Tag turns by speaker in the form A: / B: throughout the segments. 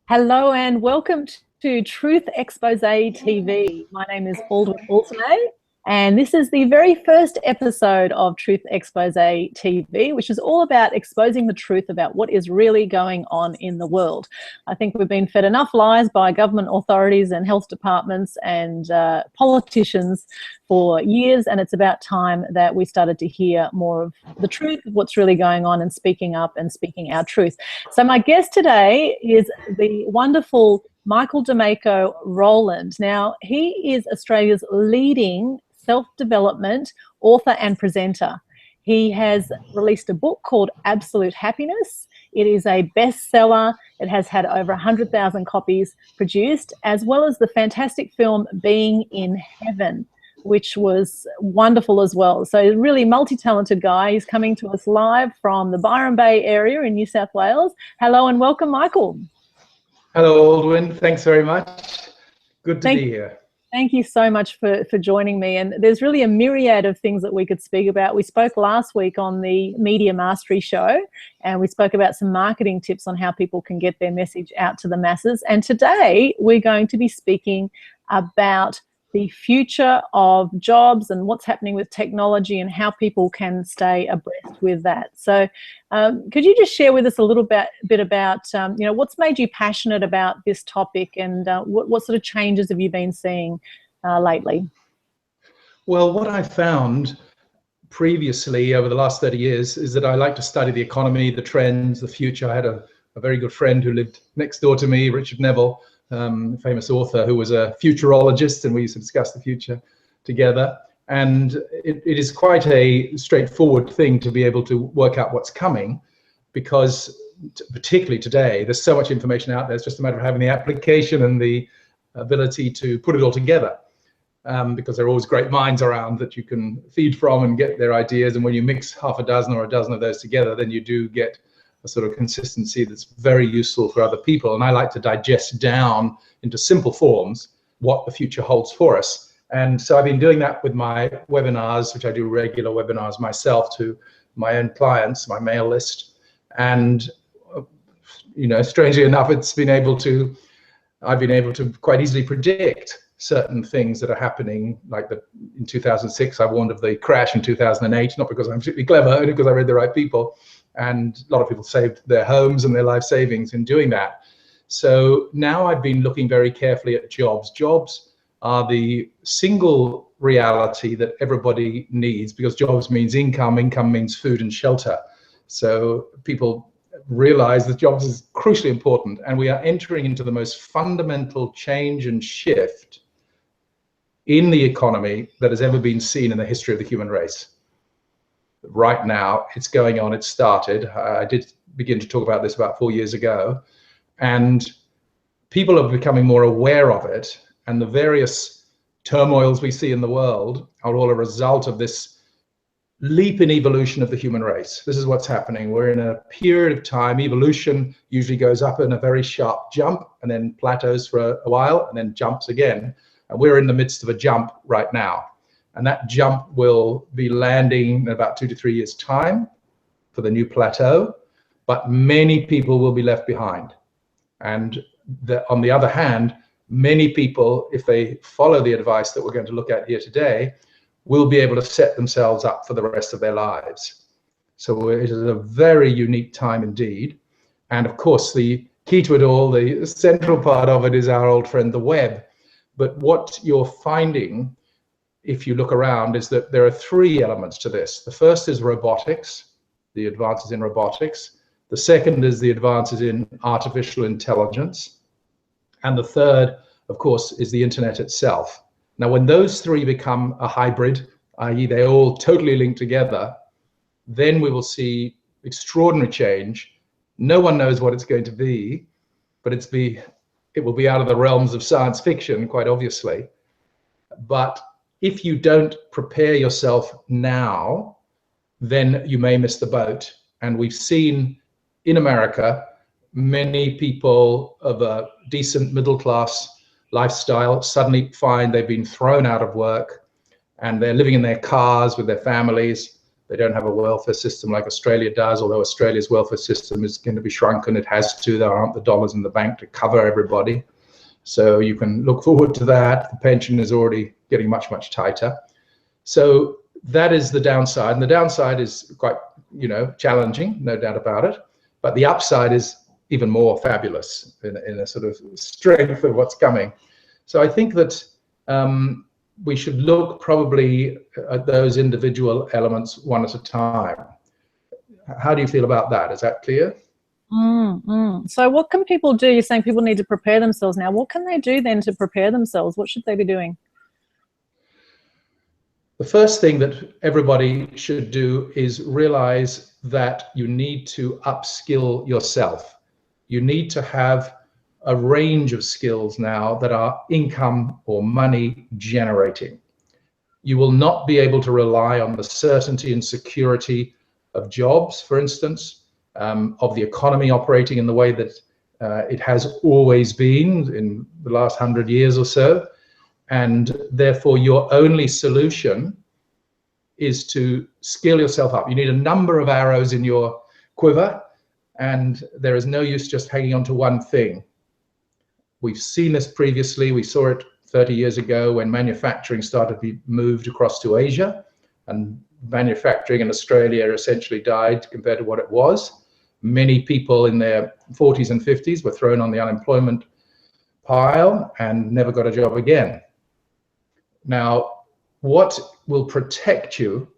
A: Hello and welcome to Truth Xpose TV. My name is Aldwyn Altuney, and this is the very first episode of Truth Xpose TV, which is all about exposing the truth about what is really going on in the world. I think we've been fed enough lies by government authorities and health departments and politicians for years, and it's about time that we started to hear more of the truth of what's really going on and speaking up and speaking our truth. So my guest today is the wonderful Michael Domeyko Rowland. Now, he is Australia's leading self-development author and presenter. He has released a book called Absolute Happiness. It is a bestseller. It has had over 100,000 copies produced, as well as the fantastic film Being in Heaven, which was wonderful as well. So a really multi-talented guy. He's coming to us live from the Byron Bay area in New South Wales. Hello and welcome, Michael.
B: Hello, Aldwyn. Thanks very much. Good to be here.
A: Thank you so much for joining me. And there's really a myriad of things that we could speak about. We spoke last week on the Media Mastery Show, and we spoke about some marketing tips on how people can get their message out to the masses. And today we're going to be speaking about the future of jobs and what's happening with technology and how people can stay abreast with that. So could you just share with us a little bit about what's made you passionate about this topic, and what sort of changes have you been seeing lately?
B: Well, what I found previously over the last 30 years is that I like to study the economy, the trends, the future. I had a very good friend who lived next door to me, Richard Neville, famous author, who was a futurologist, and we used to discuss the future together. And it is quite a straightforward thing to be able to work out what's coming, because particularly today, there's so much information out there. It's just a matter of having the application and the ability to put it all together, because there are always great minds around that you can feed from and get their ideas. And when you mix half a dozen or a dozen of those together, then you do get a sort of consistency that's very useful for other people. And I like to digest down into simple forms what the future holds for us. And so I've been doing that with my webinars, which I do regular webinars myself to my own clients, my mail list. And, strangely enough, I've been able to quite easily predict certain things that are happening, like in 2006, I warned of the crash in 2008, not because I'm particularly clever, only because I read the right people. And a lot of people saved their homes and their life savings in doing that. So now I've been looking very carefully at jobs. Jobs are the single reality that everybody needs, because jobs means income, income means food and shelter. So people realize that jobs is crucially important, and we are entering into the most fundamental change and shift in the economy that has ever been seen in the history of the human race. Right now, it's going on. It started. I did begin to talk about this about 4 years ago, and people are becoming more aware of it. And the various turmoils we see in the world are all a result of this leap in evolution of the human race. This is what's happening. We're in a period of time. Evolution usually goes up in a very sharp jump and then plateaus for a while and then jumps again. And we're in the midst of a jump right now. And that jump will be landing in about 2 to 3 years' time for the new plateau, but many people will be left behind. And on the other hand, many people, if they follow the advice that we're going to look at here today, will be able to set themselves up for the rest of their lives. So it is a very unique time indeed. And of course, the key to it all, the central part of it, is our old friend, the web. But what you're finding, if you look around, is that there are three elements to this. The first is robotics, the advances in robotics. The second is the advances in artificial intelligence. And the third, of course, is the internet itself. Now, when those three become a hybrid, i.e. they all totally link together, then we will see extraordinary change. No one knows what it's going to be, but it will be out of the realms of science fiction, quite obviously. But if you don't prepare yourself now, then you may miss the boat. And we've seen in America many people of a decent middle-class lifestyle suddenly find they've been thrown out of work, and they're living in their cars with their families, They don't have a welfare system like Australia does, although Australia's welfare system is going to be shrunken. It has to. There aren't the dollars in the bank to cover everybody. So you can look forward to that. The pension is already getting much, much tighter. So that is the downside. And the downside is quite, challenging, no doubt about it. But the upside is even more fabulous in a sort of strength of what's coming. So I think that we should look probably at those individual elements one at a time. How do you feel about that? Is that clear?
A: So what can people do? You're saying people need to prepare themselves now. What can they do then to prepare themselves? What should they be doing?
B: The first thing that everybody should do is realize that you need to upskill yourself. You need to have a range of skills now that are income or money generating. You will not be able to rely on the certainty and security of jobs, for instance, of the economy operating in the way that it has always been in the last 100 years or so. And therefore, your only solution is to skill yourself up. You need a number of arrows in your quiver, and there is no use just hanging on to one thing. We've seen this previously. We saw it 30 years ago when manufacturing started to be moved across to Asia, and manufacturing in Australia essentially died compared to what it was. Many people in their 40s and 50s were thrown on the unemployment pile and never got a job again. Now, what will protect you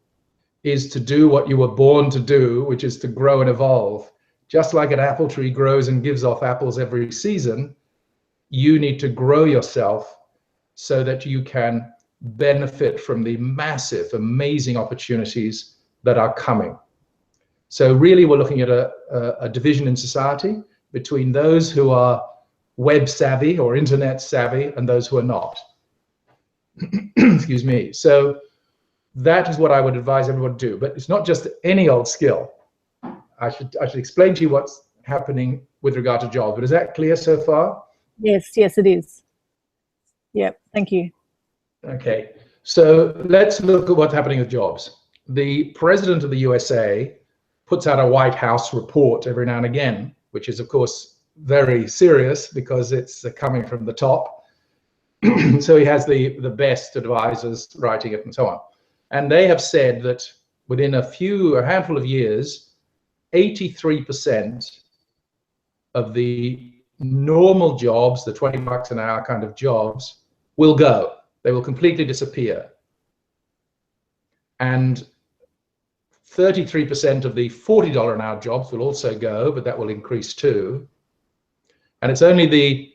B: is to do what you were born to do, which is to grow and evolve. Just like an apple tree grows and gives off apples every season, you need to grow yourself so that you can benefit from the massive, amazing opportunities that are coming. So really, we're looking at a division in society between those who are web savvy or internet savvy and those who are not. Excuse me. So that is what I would advise everyone to do. But it's not just any old skill. I should explain to you what's happening with regard to jobs. But is that clear so far?
A: Yes, it is. Yep, thank you.
B: Okay, so let's look at what's happening with jobs. The president of the USA puts out a White House report every now and again, which is, of course, very serious because it's coming from the top. So he has the best advisors writing it and so on. And they have said that within a handful of years, 83% of the normal jobs, the 20 bucks an hour kind of jobs, will go. They will completely disappear. And 33% of the $40 an hour jobs will also go, but that will increase too. And it's only the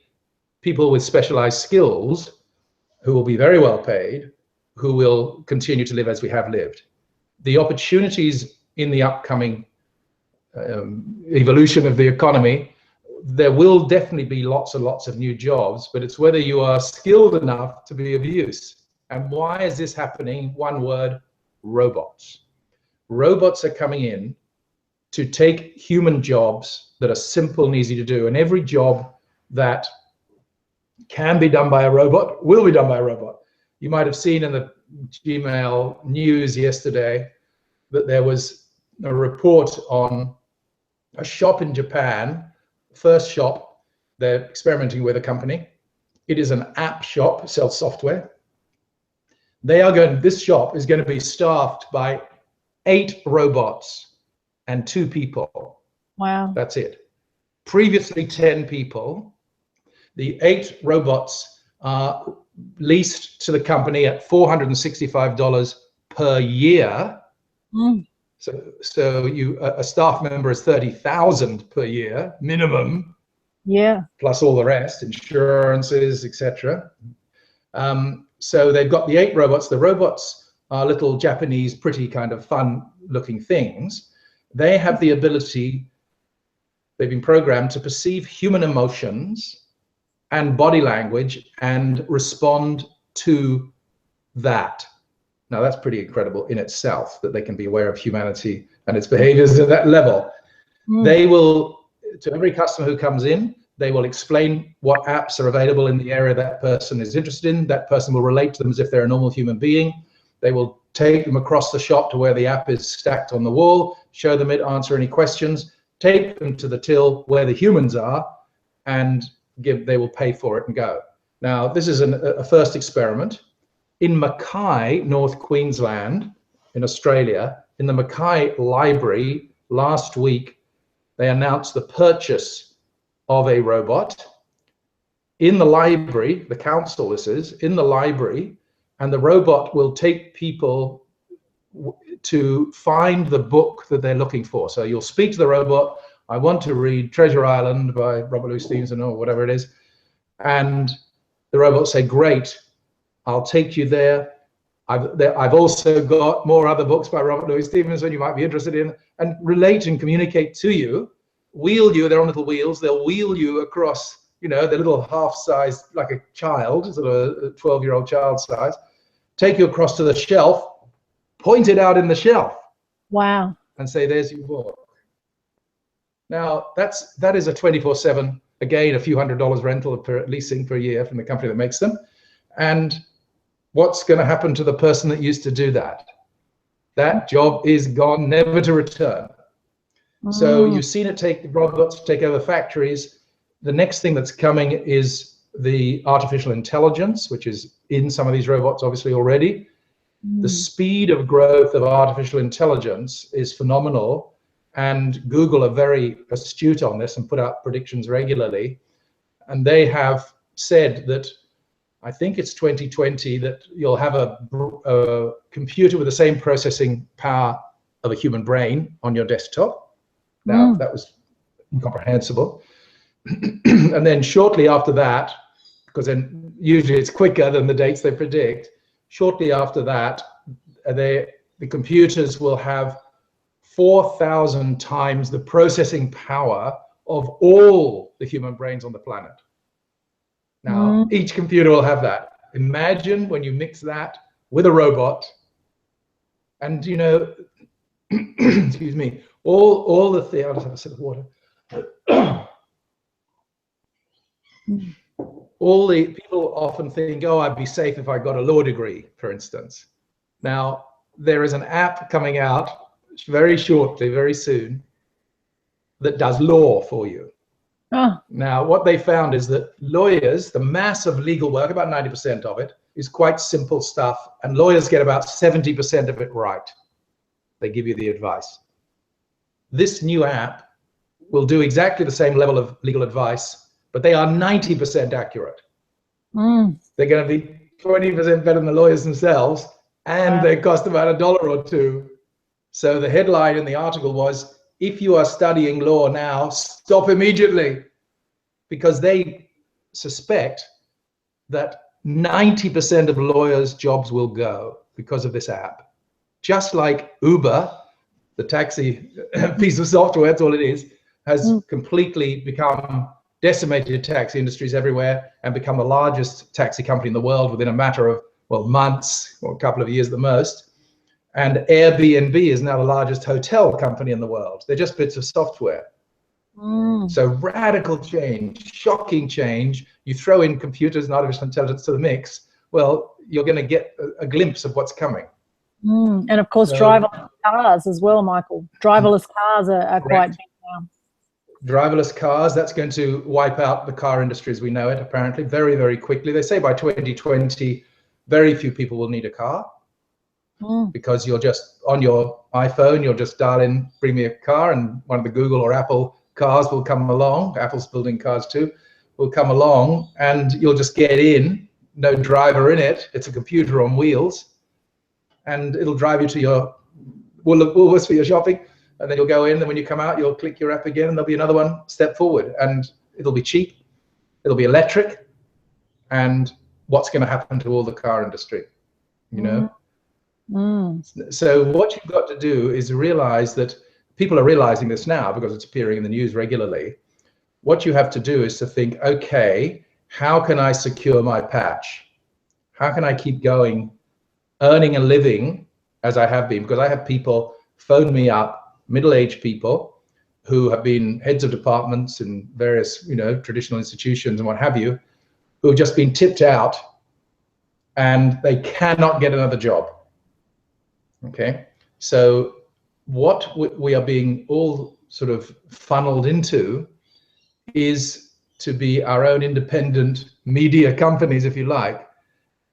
B: people with specialized skills who will be very well paid, who will continue to live as we have lived. The opportunities in the upcoming evolution of the economy, there will definitely be lots and lots of new jobs, but it's whether you are skilled enough to be of use. And why is this happening? One word: robots. Robots are coming in to take human jobs that are simple and easy to do. And every job that can be done by a robot will be done by a robot. You might have seen in the Gmail news yesterday that there was a report on a shop in Japan, first shop. They're experimenting with a company. It is an app shop, sells software. This shop is going to be staffed by 8 robots and 2 people. Wow. That's it. Previously 10 people. The 8 robots are leased to the company at $465 per year. So a staff member is $30,000 per year minimum. Yeah. Plus all the rest, insurances, etc. So they've got the 8 robots. The robots are little Japanese, pretty kind of fun-looking things. They have the ability. They've been programmed to perceive human emotions and body language and respond to that. Now that's pretty incredible in itself, that they can be aware of humanity and its behaviors at that level. They will, to every customer who comes in, they will explain what apps are available in the area that person is interested in. That person will relate to them as if they're a normal human being. They will take them across the shop to where the app is stacked on the wall, show them it, answer any questions, take them to the till where the humans are, and they will pay for it and go. Now, this is a first experiment. In Mackay, North Queensland, in Australia, in the Mackay Library last week, they announced the purchase of a robot in the library, the council this is, in the library, and the robot will take people to find the book that they're looking for. So you'll speak to the robot, I want to read Treasure Island by Robert Louis Stevenson or whatever it is, and the robot will say, great, I'll take you there. I've also got more other books by Robert Louis Stevenson you might be interested in, and relate and communicate to you, wheel you, they're on little wheels, they'll wheel you across, you know, the little half-sized, like a child, sort of a 12-year-old child size, take you across to the shelf, point it out in the shelf.
A: Wow.
B: And say, there's your book. Now, that is a 24/7, again, a few $100 rental per leasing per year from the company that makes them. And what's going to happen to the person that used to do that? That job is gone, never to return. So you've seen it take robots take over factories. The next thing that's coming is the artificial intelligence, which is in some of these robots obviously already. The speed of growth of artificial intelligence is phenomenal, and Google are very astute on this and put out predictions regularly. And they have said that, I think it's 2020, that you'll have a computer with the same processing power of a human brain on your desktop. Now, that was incomprehensible. And then shortly after that, because then usually it's quicker than the dates they predict, shortly after that, the computers will have 4,000 times the processing power of all the human brains on the planet. Now, each computer will have that. Imagine when you mix that with a robot, and you know, excuse me, all the things. I'll just have a sip of water. All the people often think, oh, I'd be safe if I got a law degree, for instance. Now, there is an app coming out very shortly, very soon, that does law for you. Now, what they found is that lawyers, the mass of legal work, about 90% of it, is quite simple stuff, and lawyers get about 70% of it right. They give you the advice. This new app will do exactly the same level of legal advice, but they are 90% accurate. They're going to be 20% better than the lawyers themselves, and they cost about $1 or $2. So the headline in the article was, if you are studying law now, stop immediately, because they suspect that 90% of lawyers' jobs will go because of this app. Just like Uber, the taxi piece of software, that's all it is, has completely become decimated taxi industries everywhere and become the largest taxi company in the world within a matter of, well, months or a couple of years at the most. And Airbnb is now the largest hotel company in the world. They're just bits of software. So radical change, shocking change. You throw in computers and artificial intelligence to the mix, well, you're going to get a glimpse of what's coming.
A: And of course, driverless cars as well, Michael. Driverless cars are quite big now.
B: Driverless cars, that's going to wipe out the car industry as we know it, apparently, very, very quickly. They say by 2020, very few people will need a car. Because you're just on your iPhone, you'll just dial in, bring me a car, and one of the Google or Apple cars will come along. Apple's building cars too, will come along, and you'll just get in, no driver in it. It's a computer on wheels, and it'll drive you to your Woolworths for your shopping, and then you'll go in, and when you come out, you'll click your app again, and there'll be another one step forward, and it'll be cheap, it'll be electric, and what's going to happen to all the car industry, you know? So what you've got to do is realize that people are realizing this now because it's appearing in the news regularly. What you have to do is to think, okay, how can I secure my patch? How can I keep going, earning a living as I have been? Because I have people phone me up, middle-aged people who have been heads of departments in various, you know, traditional institutions and what have you, who have just been tipped out and they cannot get another job. Okay, so what we are being all sort of funneled into is to be our own independent media companies, if you like,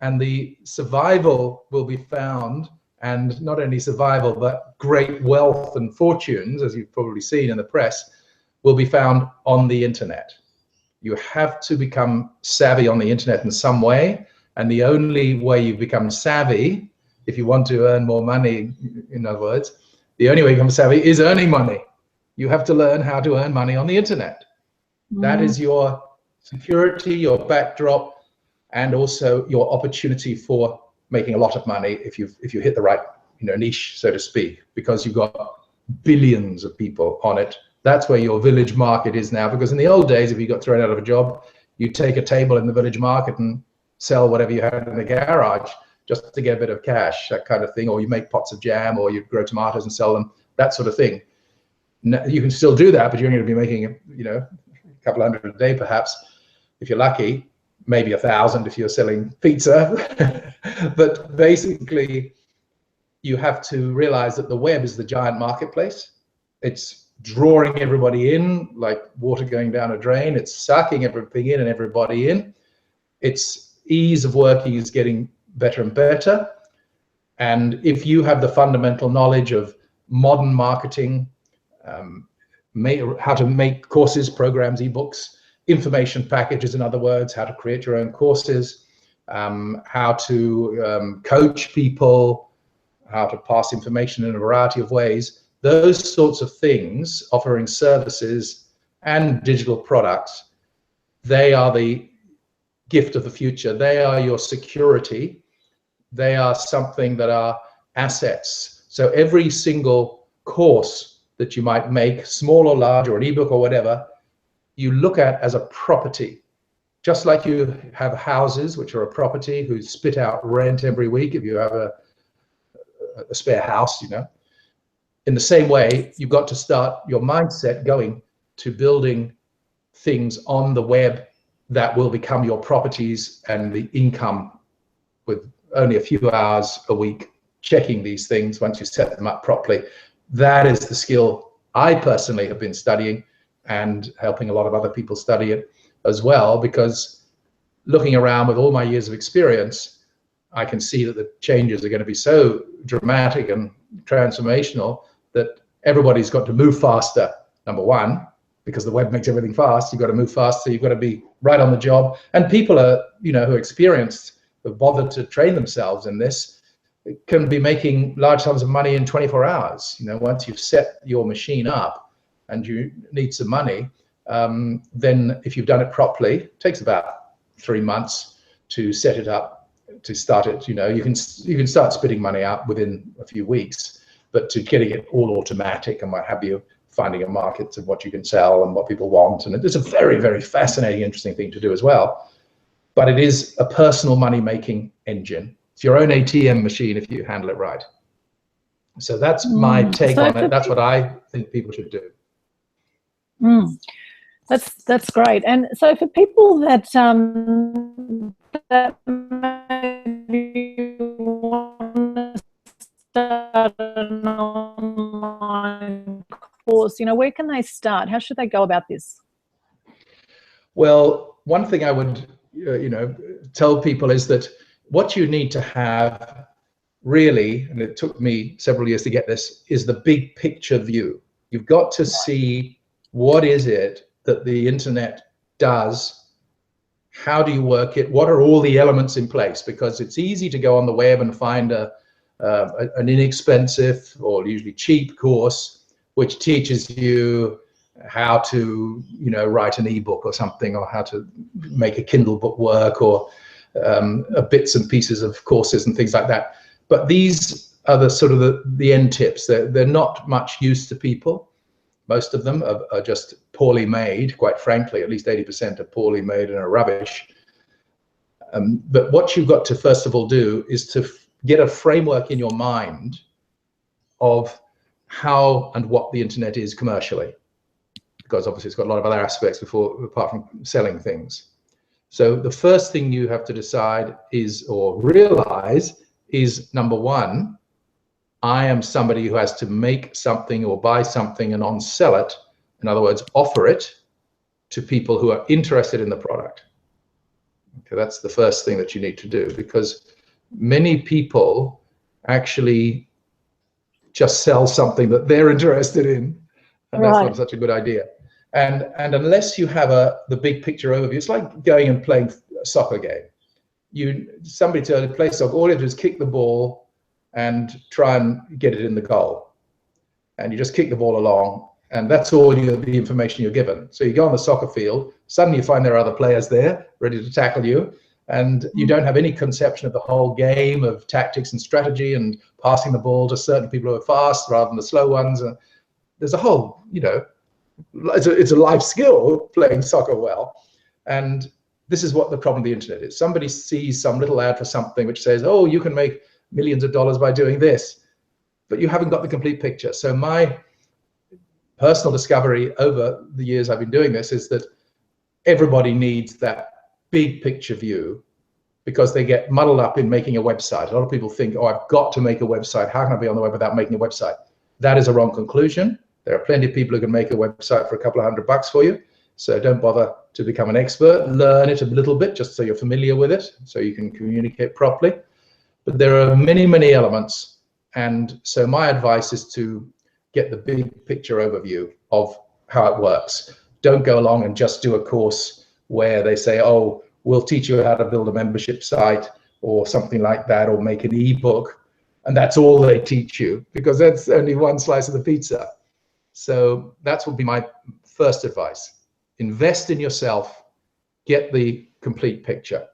B: and the survival will be found, and not only survival, but great wealth and fortunes, as you've probably seen in the press, will be found on the internet. You have to become savvy on the internet in some way, and the only way you become savvy, if you want to earn more money, in other words, the only way you become savvy is earning money. You have to learn how to earn money on the internet. That is your security, your backdrop, and also your opportunity for making a lot of money if you hit the right niche, so to speak, because you've got billions of people on it. That's where your village market is now, because in the old days, if you got thrown out of a job, you'd take a table in the village market and sell whatever you had in the garage just to get a bit of cash, that kind of thing, or you make pots of jam, or you grow tomatoes and sell them, that sort of thing. Now, you can still do that, but you're going to be making a couple hundred a day perhaps, if you're lucky, maybe 1,000 if you're selling pizza. But basically, you have to realize that the web is the giant marketplace. It's drawing everybody in like water going down a drain. It's sucking everything in and everybody in. Its ease of working is getting better and better. And if you have the fundamental knowledge of modern marketing, how to make courses, programs, ebooks, information packages, in other words, how to create your own courses, how to coach people, how to pass information in a variety of ways, those sorts of things, offering services and digital products, they are the gift of the future. They are your security. They are something that are assets. So every single course that you might make, small or large, or an ebook or whatever, you look at as a property. Just like you have houses, which are a property, who spit out rent every week if you have a spare house, In the same way, you've got to start your mindset going to building things on the web that will become your properties and the income, with only a few hours a week checking these things once you set them up properly. That is the skill I personally have been studying, and helping a lot of other people study it as well, because looking around with all my years of experience, I can see that the changes are going to be so dramatic and transformational that everybody's got to move faster, number one, because the web makes everything fast. You've got to move faster. You've got to be right on the job. And people are, who are experienced, who have bothered to train themselves in this, can be making large sums of money in 24 hours. Once you've set your machine up and you need some money, then if you've done it properly, it takes about 3 months to set it up, to start it. You can start spitting money out within a few weeks, but to getting it all automatic and what have you, finding a market of what you can sell and what people want, and it's a very, very fascinating, interesting thing to do as well. But it is a personal money-making engine. It's your own ATM machine if you handle it right. So that's my take on it. That's what I think people should do.
A: That's great. And so for people that that maybe want to start an online course, where can they start? How should they go about this?
B: Well, one thing I would tell people is that what you need to have really, and it took me several years to get this, is the big picture view. You've got to see, what is it that the internet does? How do you work it? What are all the elements in place? Because it's easy to go on the web and find an inexpensive or usually cheap course which teaches you how to write an ebook or something, or how to make a Kindle book work, or bits and pieces of courses and things like that. But these are the sort of the end tips. They're not much use to people. Most of them are just poorly made, quite frankly. At least 80% are poorly made and are rubbish. But what you've got to first of all do is to get a framework in your mind of how and what the internet is commercially, because obviously it's got a lot of other aspects apart from selling things. So the first thing you have to decide is, or realize, is number one, I am somebody who has to make something or buy something and on-sell it. In other words, offer it to people who are interested in the product. Okay, that's the first thing that you need to do, because many people actually just sell something that they're interested in, and that's not such a good idea. And unless you have the big picture overview, it's like going and playing a soccer game. Somebody tells you to play soccer, all you have to do is kick the ball and try and get it in the goal. And you just kick the ball along, and that's all the information you're given. So you go on the soccer field, suddenly you find there are other players there ready to tackle you, and you don't have any conception of the whole game of tactics and strategy and passing the ball to certain people who are fast rather than the slow ones. And there's a whole, it's a life skill playing soccer well. And this is what the problem of the internet is. Somebody sees some little ad for something which says, oh, you can make millions of dollars by doing this, but you haven't got the complete picture. So my personal discovery over the years I've been doing this is that everybody needs that big picture view, because they get muddled up in making a website. A lot of people think, oh, I've got to make a website. How can I be on the web without making a website? That is a wrong conclusion. There are plenty of people who can make a website for a couple of $100 for you. So don't bother to become an expert. Learn it a little bit just so you're familiar with it, so you can communicate properly. But there are many, many elements. And so my advice is to get the big picture overview of how it works. Don't go along and just do a course where they say, oh, we'll teach you how to build a membership site or something like that, or make an ebook, and that's all they teach you, because that's only one slice of the pizza. So that would be my first advice. Invest in yourself, get the complete picture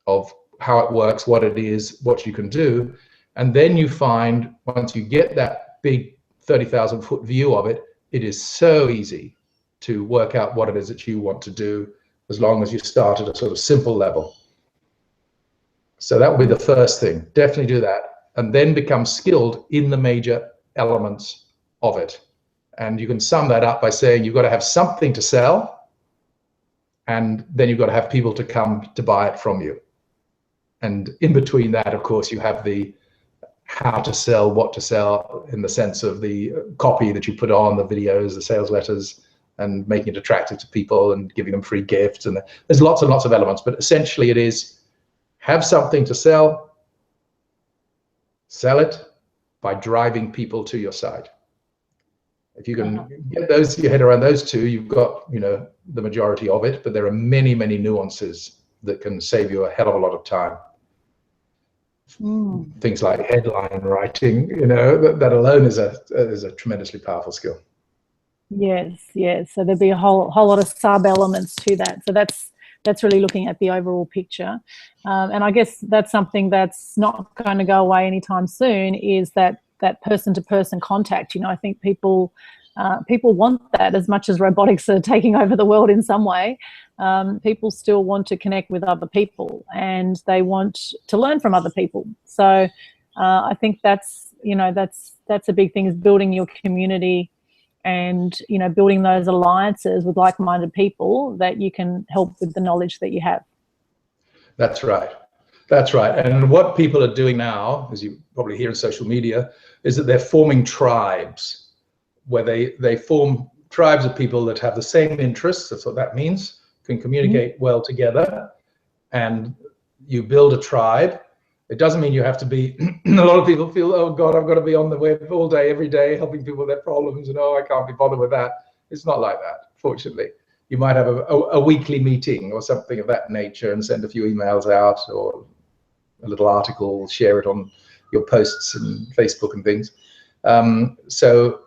B: of how it works, what it is, what you can do, and then you find, once you get that big 30,000-foot view of it, it is so easy to work out what it is that you want to do, as long as you start at a sort of simple level. So that would be the first thing. Definitely do that, and then become skilled in the major elements of it. And you can sum that up by saying you've got to have something to sell, and then you've got to have people to come to buy it from you. And in between that, of course, you have the how to sell, what to sell, in the sense of the copy that you put on, the videos, the sales letters, and making it attractive to people and giving them free gifts. And there's lots and lots of elements, but essentially it is have something to sell, sell it by driving people to your site. If you can get your head around those two, you've got, the majority of it, but there are many, many nuances that can save you a hell of a lot of time. Things like headline writing, that alone is a tremendously powerful skill.
A: Yes. So there'd be a whole lot of sub elements to that. So that's really looking at the overall picture. And I guess that's something that's not going to go away anytime soon, is that person-to-person contact. I think people want that as much as robotics are taking over the world in some way. People still want to connect with other people, and they want to learn from other people. So I think that's a big thing, is building your community and building those alliances with like-minded people that you can help with the knowledge that you have.
B: That's right. And what people are doing now, as you probably hear in social media, is that they're forming tribes, where they form tribes of people that have the same interests. That's what that means. Can communicate well together, and you build a tribe. It doesn't mean you have to be, a lot of people feel, oh God, I've got to be on the web all day, every day, helping people with their problems, and oh, I can't be bothered with that. It's not like that, fortunately. You might have a weekly meeting or something of that nature, and send a few emails out, or a little article, share it on your posts and Facebook and things. So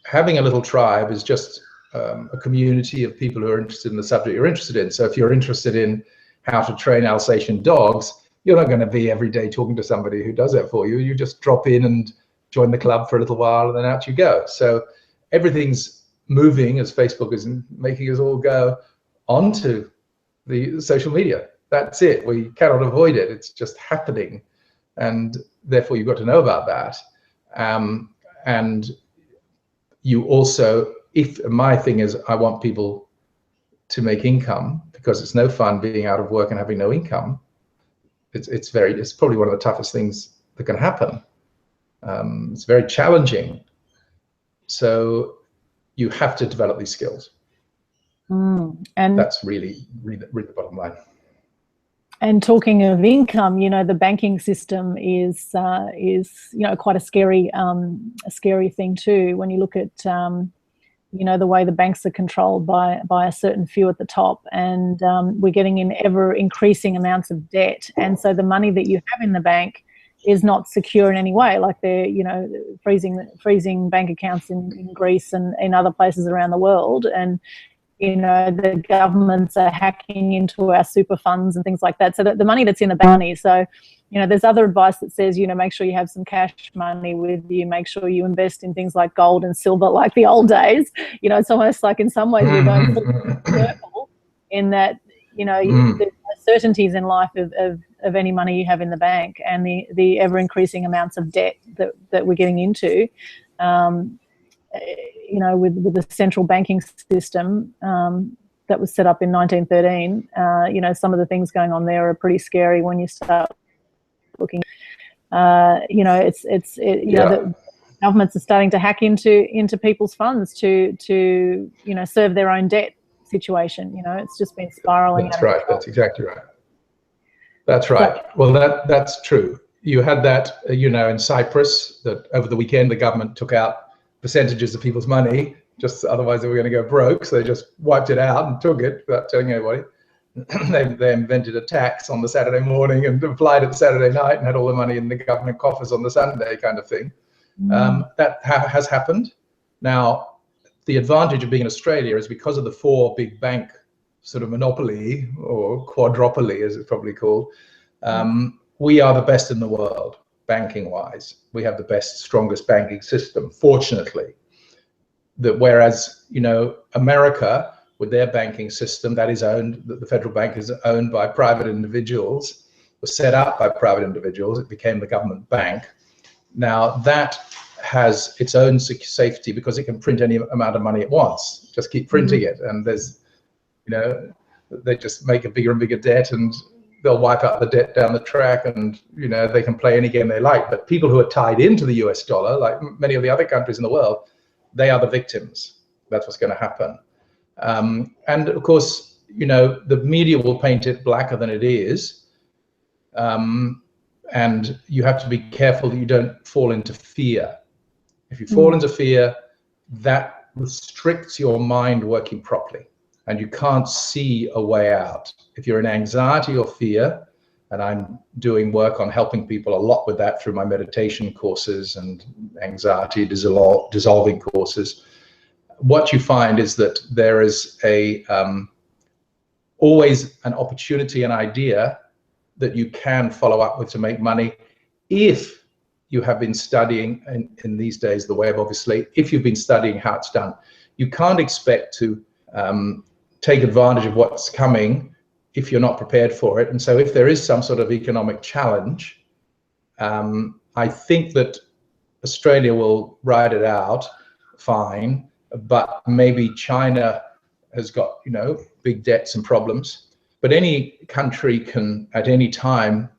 B: having a little tribe is just a community of people who are interested in the subject you're interested in. So if you're interested in how to train Alsatian dogs, you're not going to be every day talking to somebody who does that for you. You just drop in and join the club for a little while, and then out you go. So everything's moving, as Facebook is making us all go, onto the social media. That's it. We cannot avoid it. It's just happening. And therefore, you've got to know about that. And you also, my thing is, I want people to make income, because it's no fun being out of work and having no income. It's probably one of the toughest things that can happen. It's very challenging. So you have to develop these skills.
A: And
B: that's really the bottom line.
A: And talking of income, you know, the banking system is you know, quite a scary thing too. When you look at you know, the way the banks are controlled by a certain few at the top, and we're getting in ever increasing amounts of debt, and so the money that you have in the bank is not secure in any way. Like they're, you know, freezing bank accounts in Greece and in other places around the world, and you know, the governments are hacking into our super funds and things like that. So the money that's in the bounty. So, you know, there's other advice that says, you know, make sure you have some cash money with you. Make sure you invest in things like gold and silver, like the old days. You know, it's almost like in some ways we're going full circle in that, you know, there's uncertainties in life of any money you have in the bank, and the ever increasing amounts of debt that we're getting into. You know, with the central banking system that was set up in 1913, you know, some of the things going on there are pretty scary when you start looking. You know, you know, the governments are starting to hack into people's funds to you know, serve their own debt situation. You know, it's just been spiraling.
B: That's right. That's exactly right. That's right. Well, that's true. You had that, you know, in Cyprus, that over the weekend the government took out percentages of people's money, just otherwise they were going to go broke, so they just wiped it out and took it without telling anybody. They invented a tax on the Saturday morning and applied it Saturday night and had all the money in the government coffers on the Sunday, kind of thing. That has happened. Now, the advantage of being in Australia is because of the 4 big bank sort of monopoly, or quadropoly as it's probably called, we are the best in the world. Banking wise, we have the best, strongest banking system, fortunately. That whereas, you know, America with their banking system, that is owned, the federal bank is owned by private individuals, was set up by private individuals. It became the government bank. Now that has its own safety because it can print any amount of money it wants, just keep printing it, and there's, you know, they just make a bigger and bigger debt, and they'll wipe out the debt down the track, and you know, they can play any game they like. But people who are tied into the US dollar, like many of the other countries in the world, they are the victims. That's what's going to happen. And of course, you know, the media will paint it blacker than it is, and you have to be careful that you don't fall into fear. If you fall into fear, that restricts your mind working properly, and you can't see a way out. If you're in anxiety or fear, and I'm doing work on helping people a lot with that through my meditation courses and anxiety dissolving courses, what you find is that there is always an opportunity, an idea that you can follow up with to make money if you have been studying, in these days, the web, obviously, if you've been studying how it's done. You can't expect to take advantage of what's coming if you're not prepared for it. And so if there is some sort of economic challenge, I think that Australia will ride it out fine, but maybe China has got, you know, big debts and problems. But any country can at any time,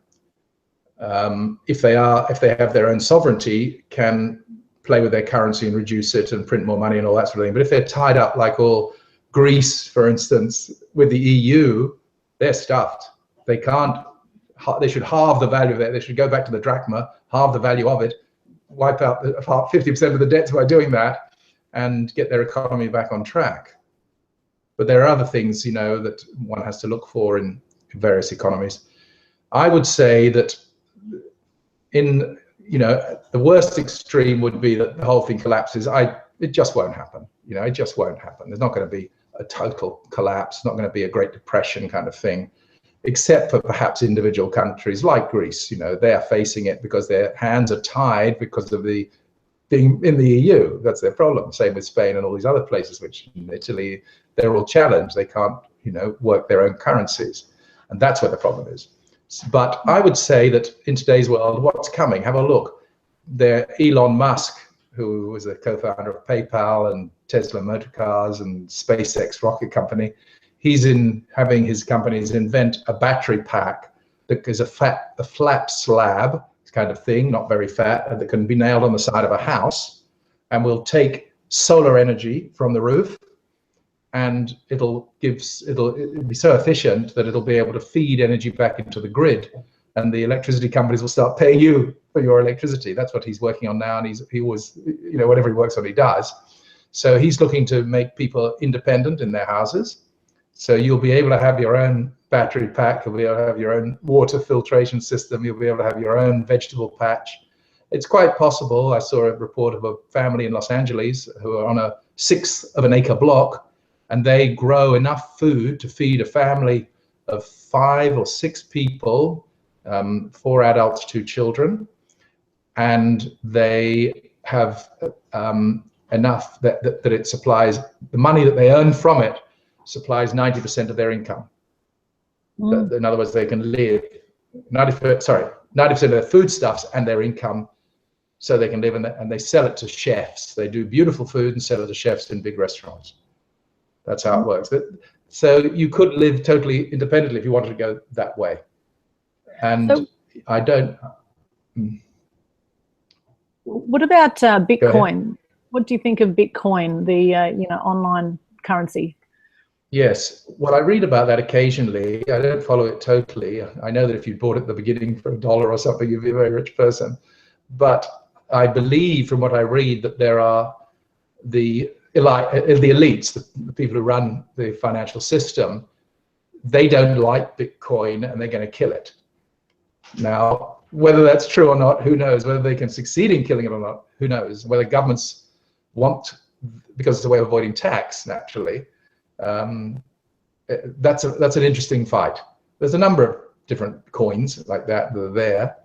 B: if they have their own sovereignty, can play with their currency and reduce it and print more money and all that sort of thing. But if they're tied up, like all Greece, for instance, with the EU, they're stuffed. They can't. They should halve the value of it. They should go back to the drachma, halve the value of it, wipe out 50% of the debts by doing that, and get their economy back on track. But there are other things, you know, that one has to look for in various economies. I would say that in, you know, the worst extreme would be that the whole thing collapses. It just won't happen. You know, it just won't happen. There's not going to be a total collapse, not going to be a Great Depression kind of thing, except for perhaps individual countries like Greece. You know, they are facing it because their hands are tied because of the being in the EU. That's their problem. Same with Spain and all these other places, which in Italy, they're all challenged. They can't, you know, work their own currencies. And that's where the problem is. But I would say that in today's world, what's coming? Have a look. There, Elon Musk, who was a co-founder of PayPal and Tesla Motor Cars and SpaceX rocket company, he's having his companies invent a battery pack that is a flat slab kind of thing, not very fat, and that can be nailed on the side of a house, and will take solar energy from the roof, and it'll be so efficient that it'll be able to feed energy back into the grid, and the electricity companies will start paying you for your electricity. That's what he's working on now, and he always, you know, whatever he works on, he does. So he's looking to make people independent in their houses. So you'll be able to have your own battery pack, you'll be able to have your own water filtration system, you'll be able to have your own vegetable patch. It's quite possible. I saw a report of a family in Los Angeles who are on a 1/6 of an acre block, and they grow enough food to feed a family of 5 or 6 people, 4 adults, 2 children, and they have enough that it supplies, the money that they earn from it supplies 90% of their income. In other words, they can live 90% of their foodstuffs and their income, so they can live in that, and they sell it to chefs. They do beautiful food and sell it to chefs in big restaurants. That's how it works. So you could live totally independently if you wanted to go that way. And so, I don't.
A: What about Bitcoin? What do you think of Bitcoin, the online currency?
B: Yes, well, I read about that occasionally. I don't follow it totally. I know that if you bought it at the beginning for $1 or something, you'd be a very rich person. But I believe, from what I read, that there are the elites, the people who run the financial system. They don't like Bitcoin, and they're going to kill it. Now, whether that's true or not, who knows? Whether they can succeed in killing it or not, who knows? Whether governments want, because it's a way of avoiding tax, naturally. That's an interesting fight. There's a number of different coins like that are there,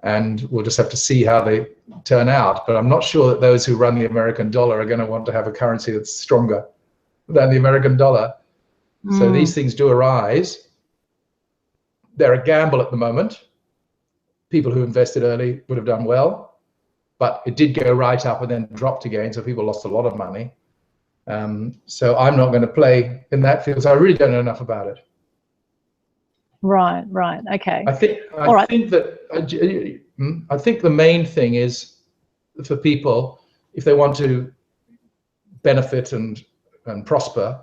B: and we'll just have to see how they turn out. But I'm not sure that those who run the American dollar are going to want to have a currency that's stronger than the American dollar. So these things do arise. They're a gamble at the moment. People who invested early would have done well, but it did go right up and then dropped again, so people lost a lot of money. So I'm not going to play in that field, so I really don't know enough about it.
A: Right, okay.
B: I think the main thing is, for people, if they want to benefit and prosper,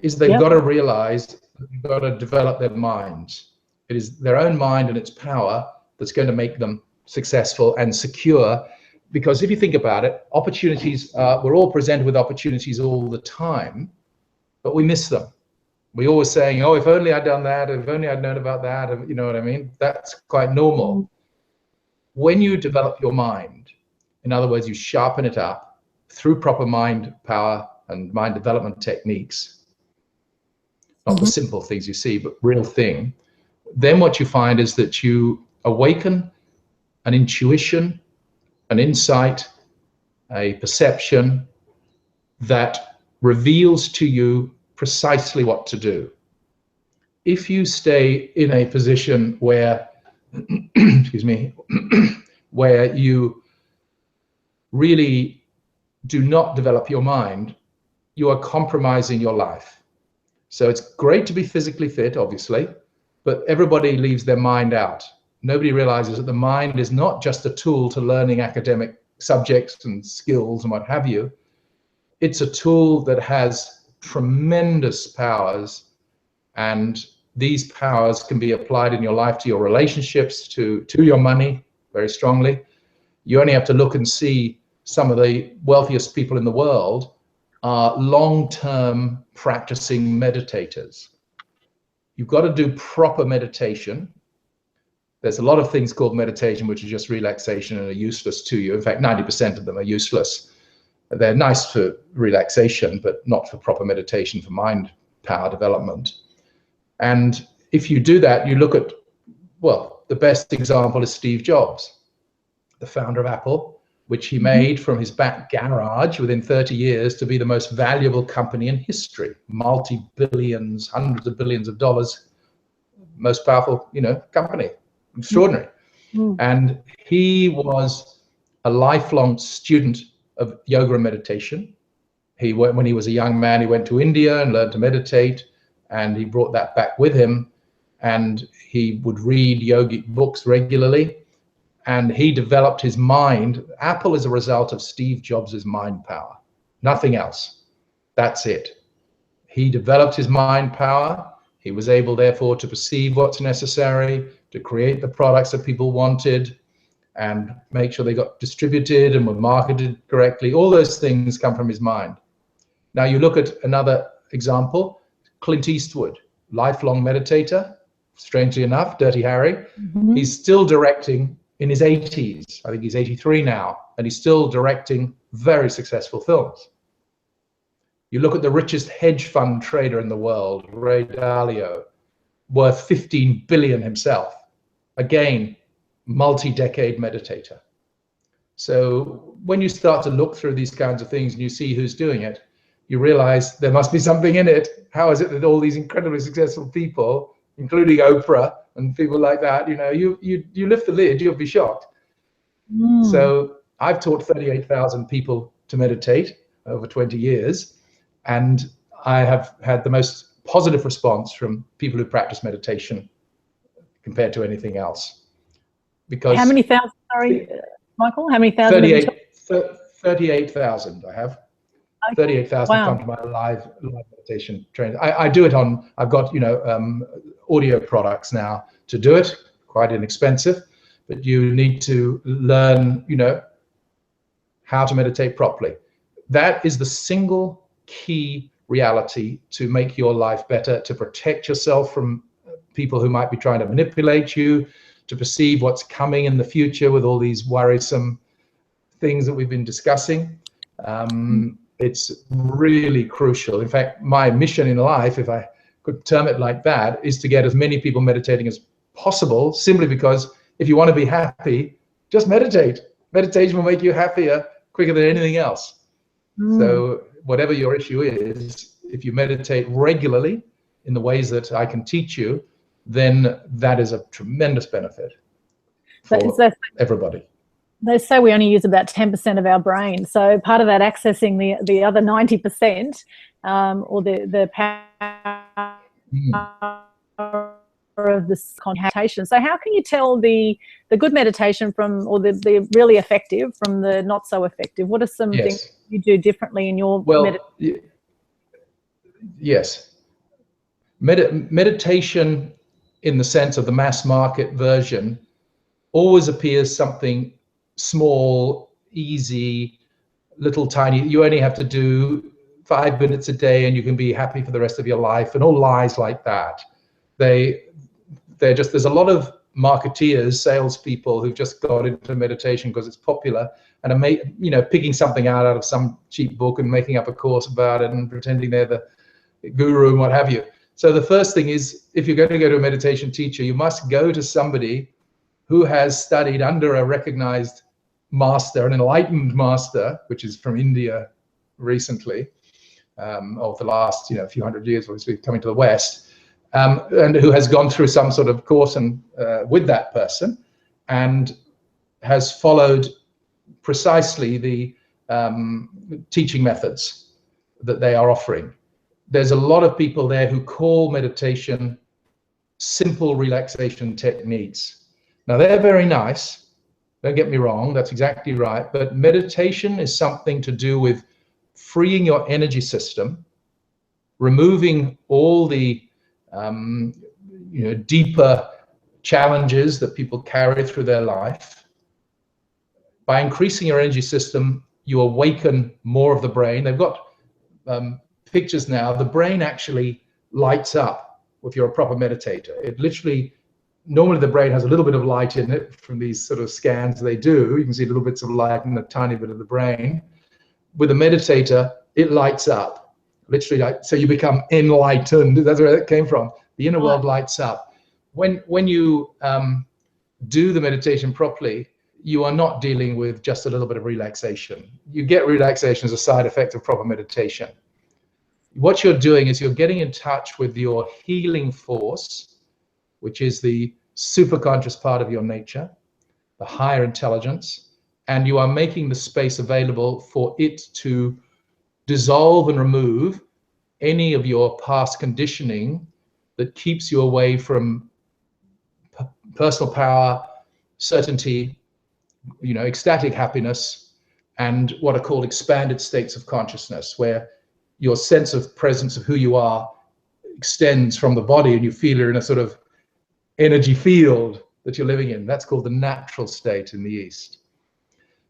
B: is they've got to realize that they've got to develop their minds. It is their own mind and its power that's going to make them successful and secure. Because if you think about it, opportunities, we're all presented with opportunities all the time, but we miss them. We're always saying, oh, if only I'd done that, if only I'd known about that, you know what I mean? That's quite normal. When you develop your mind, in other words, you sharpen it up through proper mind power and mind development techniques, not the simple things you see, but real thing, then what you find is that you awaken an intuition, an insight, a perception that reveals to you precisely what to do. If you stay in a position where, excuse me, where you really do not develop your mind, you are compromising your life. So it's great to be physically fit, obviously, but everybody leaves their mind out. Nobody realizes that the mind is not just a tool to learning academic subjects and skills and what have you. It's a tool that has tremendous powers, and these powers can be applied in your life to your relationships, to your money, very strongly. You only have to look and see some of the wealthiest people in the world are long-term practicing meditators. You've got to do proper meditation. There's a lot of things called meditation which are just relaxation and are useless to you. In fact, 90% of them are useless. They're nice for relaxation, but not for proper meditation, for mind power development. And if you do that, you look at, well, the best example is Steve Jobs, the founder of Apple, which he made from his back garage within 30 years to be the most valuable company in history. Multi-billions, hundreds of billions of dollars, most powerful, company. Extraordinary. And he was a lifelong student of yoga and meditation. When he was a young man, he went to India and learned to meditate, and he brought that back with him, and he would read yogic books regularly, and he developed his mind. Apple is a result of Steve Jobs' mind power, nothing else. That's it. He developed his mind power. He was able, therefore, to perceive what's necessary, to create the products that people wanted, and make sure they got distributed and were marketed correctly. All those things come from his mind. Now you look at another example, Clint Eastwood, lifelong meditator, strangely enough, Dirty Harry. He's still directing in his 80s. I think he's 83 now, and he's still directing very successful films. You look at the richest hedge fund trader in the world, Ray Dalio, worth 15 billion himself. Again, multi-decade meditator. So when you start to look through these kinds of things and you see who's doing it, you realize there must be something in it. How is it that all these incredibly successful people, including Oprah and people like that, you know, you lift the lid, you'll be shocked. So I've taught 38,000 people to meditate over 20 years, and I have had the most positive response from people who practice meditation compared to anything else. Because
A: how many thousand, sorry, Michael, how many thousand?
B: 38,000 I have.
A: Okay.
B: 38,000
A: Wow.
B: come to my live meditation training. I do it on, I've got, you know, audio products now to do it, quite inexpensive, but you need to learn, you know, how to meditate properly. That is the single key reality to make your life better, to protect yourself from people who might be trying to manipulate you, to perceive what's coming in the future with all these worrisome things that we've been discussing. It's really crucial. In fact, my mission in life, if I could term it like that, is to get as many people meditating as possible, simply because if you want to be happy, just meditate. Meditation will make you happier quicker than anything else. So whatever your issue is, if you meditate regularly in the ways that I can teach you, then that is a tremendous benefit for everybody.
A: They say we only use about 10% of our brain. So part of that accessing the other 90%, or the power of this meditation. So how can you tell the good meditation from, or the really effective from the not so effective? What are some things you do differently in your meditation?
B: Yes. Meditation in the sense of the mass market version always appears something small, easy, little tiny. You only have to do 5 minutes a day and you can be happy for the rest of your life, and all lies like that. They're just, there's a lot of marketeers, salespeople who've just got into meditation because it's popular and are you know, picking something out of some cheap book and making up a course about it and pretending they're the guru and what have you. So the first thing is, if you're going to go to a meditation teacher, you must go to somebody who has studied under a recognized master, an enlightened master, which is from India recently, of the last, you know, few hundred years, obviously coming to the West, and who has gone through some sort of course and with that person, and has followed precisely the teaching methods that they are offering. There's a lot of people there who call meditation simple relaxation techniques. Now, they're very nice, don't get me wrong, that's exactly right, but meditation is something to do with freeing your energy system, removing all the you know, deeper challenges that people carry through their life. By increasing your energy system, you awaken more of the brain. They've got pictures now. The brain actually lights up if you're a proper meditator. It literally, normally the brain has a little bit of light in it from these sort of scans they do. You can see little bits of light in a tiny bit of the brain. With a meditator, it lights up, literally, like, so you become enlightened. That's where it came from. The inner world lights up. When you do the meditation properly, you are not dealing with just a little bit of relaxation. You get relaxation as a side effect of proper meditation. What you're doing is you're getting in touch with your healing force, which is the superconscious part of your nature, the higher intelligence, and you are making the space available for it to dissolve and remove any of your past conditioning that keeps you away from personal power, certainty, ecstatic happiness, and what are called expanded states of consciousness, where your sense of presence of who you are extends from the body and you feel you're in a sort of energy field that you're living in. That's called the natural state in the East.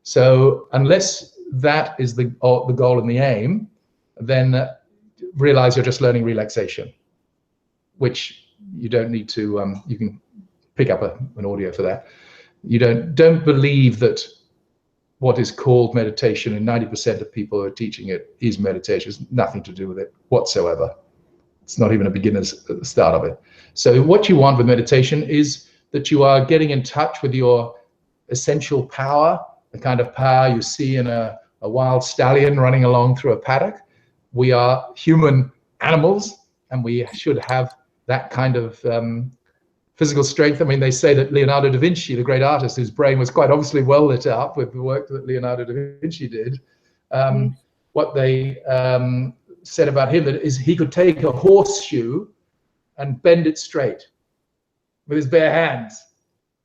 B: So unless that is the goal and the aim, then realize you're just learning relaxation, which you don't need to, you can pick up an audio for that. You don't believe that what is called meditation, and 90% of people who are teaching it is meditation. It's nothing to do with it whatsoever. It's not even a beginner's at the start of it. So what you want with meditation is that you are getting in touch with your essential power, the kind of power you see in a wild stallion running along through a paddock. We are human animals, and we should have that kind of physical strength. I mean, they say that Leonardo da Vinci, the great artist, whose brain was quite obviously well lit up with the work that Leonardo da Vinci did, what they said about him is he could take a horseshoe and bend it straight with his bare hands.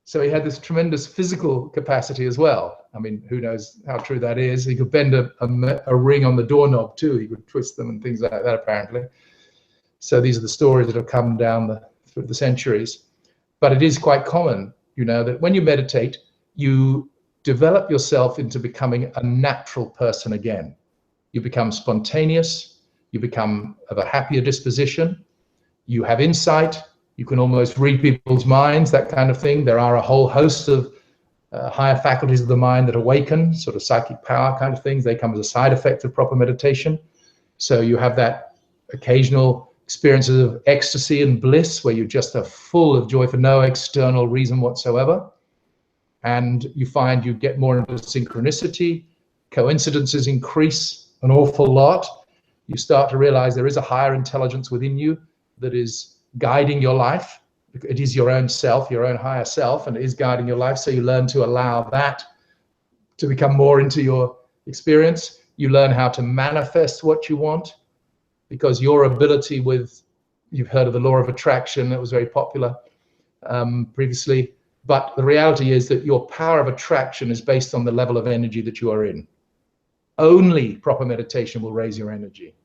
B: So he had this tremendous physical capacity as well. I mean, who knows how true that is. He could bend a ring on the doorknob too. He could twist them and things like that, apparently. So these are the stories that have come down through the centuries. But it is quite common, that when you meditate, you develop yourself into becoming a natural person again. You become spontaneous. You become of a happier disposition. You have insight. You can almost read people's minds, that kind of thing. There are a whole host of higher faculties of the mind that awaken, sort of psychic power kind of things. They come as a side effect of proper meditation. So you have that occasional experiences of ecstasy and bliss where you just are full of joy for no external reason whatsoever. And you find you get more into synchronicity. Coincidences increase an awful lot. You start to realize there is a higher intelligence within you that is guiding your life. It is your own self, your own higher self, and it is guiding your life. So you learn to allow that to become more into your experience. You learn how to manifest what you want, because your ability with, you've heard of the law of attraction, that was very popular previously, but the reality is that your power of attraction is based on the level of energy that you are in. Only proper meditation will raise your energy.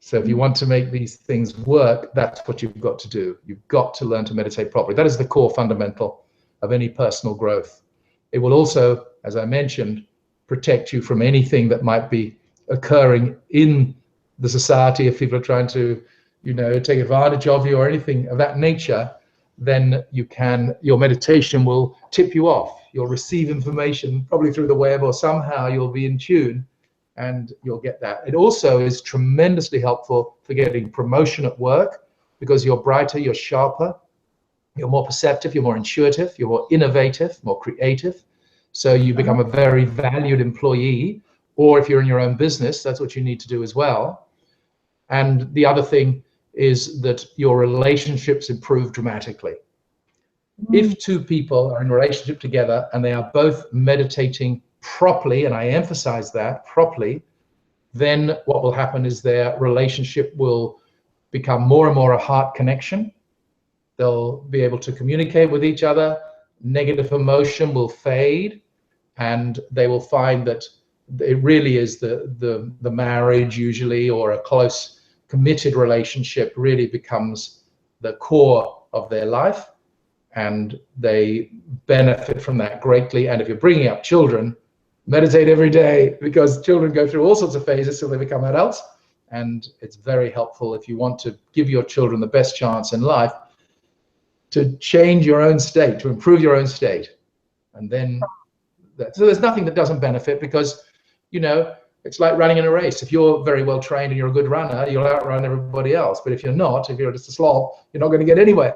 B: So if you want to make these things work, that's what you've got to do. You've got to learn to meditate properly. That is the core fundamental of any personal growth. It will also, as I mentioned, protect you from anything that might be occurring in the society. If people are trying to, take advantage of you or anything of that nature, then your meditation will tip you off. You'll receive information probably through the web, or somehow you'll be in tune, and you'll get that. It also is tremendously helpful for getting promotion at work, because you're brighter, you're sharper, you're more perceptive, you're more intuitive, you're more innovative, more creative. So you become a very valued employee, or if you're in your own business, that's what you need to do as well. And the other thing is that your relationships improve dramatically. If two people are in a relationship together and they are both meditating properly, and I emphasize that, properly, then what will happen is their relationship will become more and more a heart connection. They'll be able to communicate with each other. Negative emotion will fade, and they will find that it really is the marriage usually, or a close committed relationship, really becomes the core of their life, and they benefit from that greatly. And if you're bringing up children, meditate every day, because children go through all sorts of phases till they become adults, and it's very helpful if you want to give your children the best chance in life to change your own state, to improve your own state. And then so there's nothing that doesn't benefit, because it's like running in a race. If you're very well trained and you're a good runner, you'll outrun everybody else. But if you're not, if you're just a slob, you're not going to get anywhere.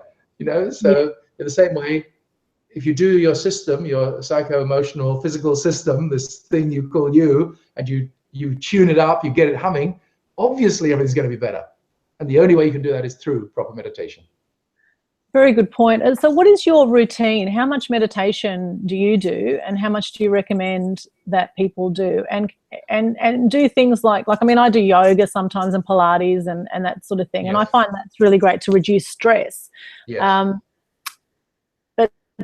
B: So in the same way, if you do your system, your psycho-emotional, physical system, this thing you call you, and you tune it up, you get it humming, obviously everything's going to be better. And the only way you can do that is through proper meditation. Very
A: good point. So what is your routine? How much meditation do you do, and how much do you recommend that people do? And do things like I mean, I do yoga sometimes, and Pilates and that sort of thing. Yes. And I find that's really great to reduce stress.
B: Yes.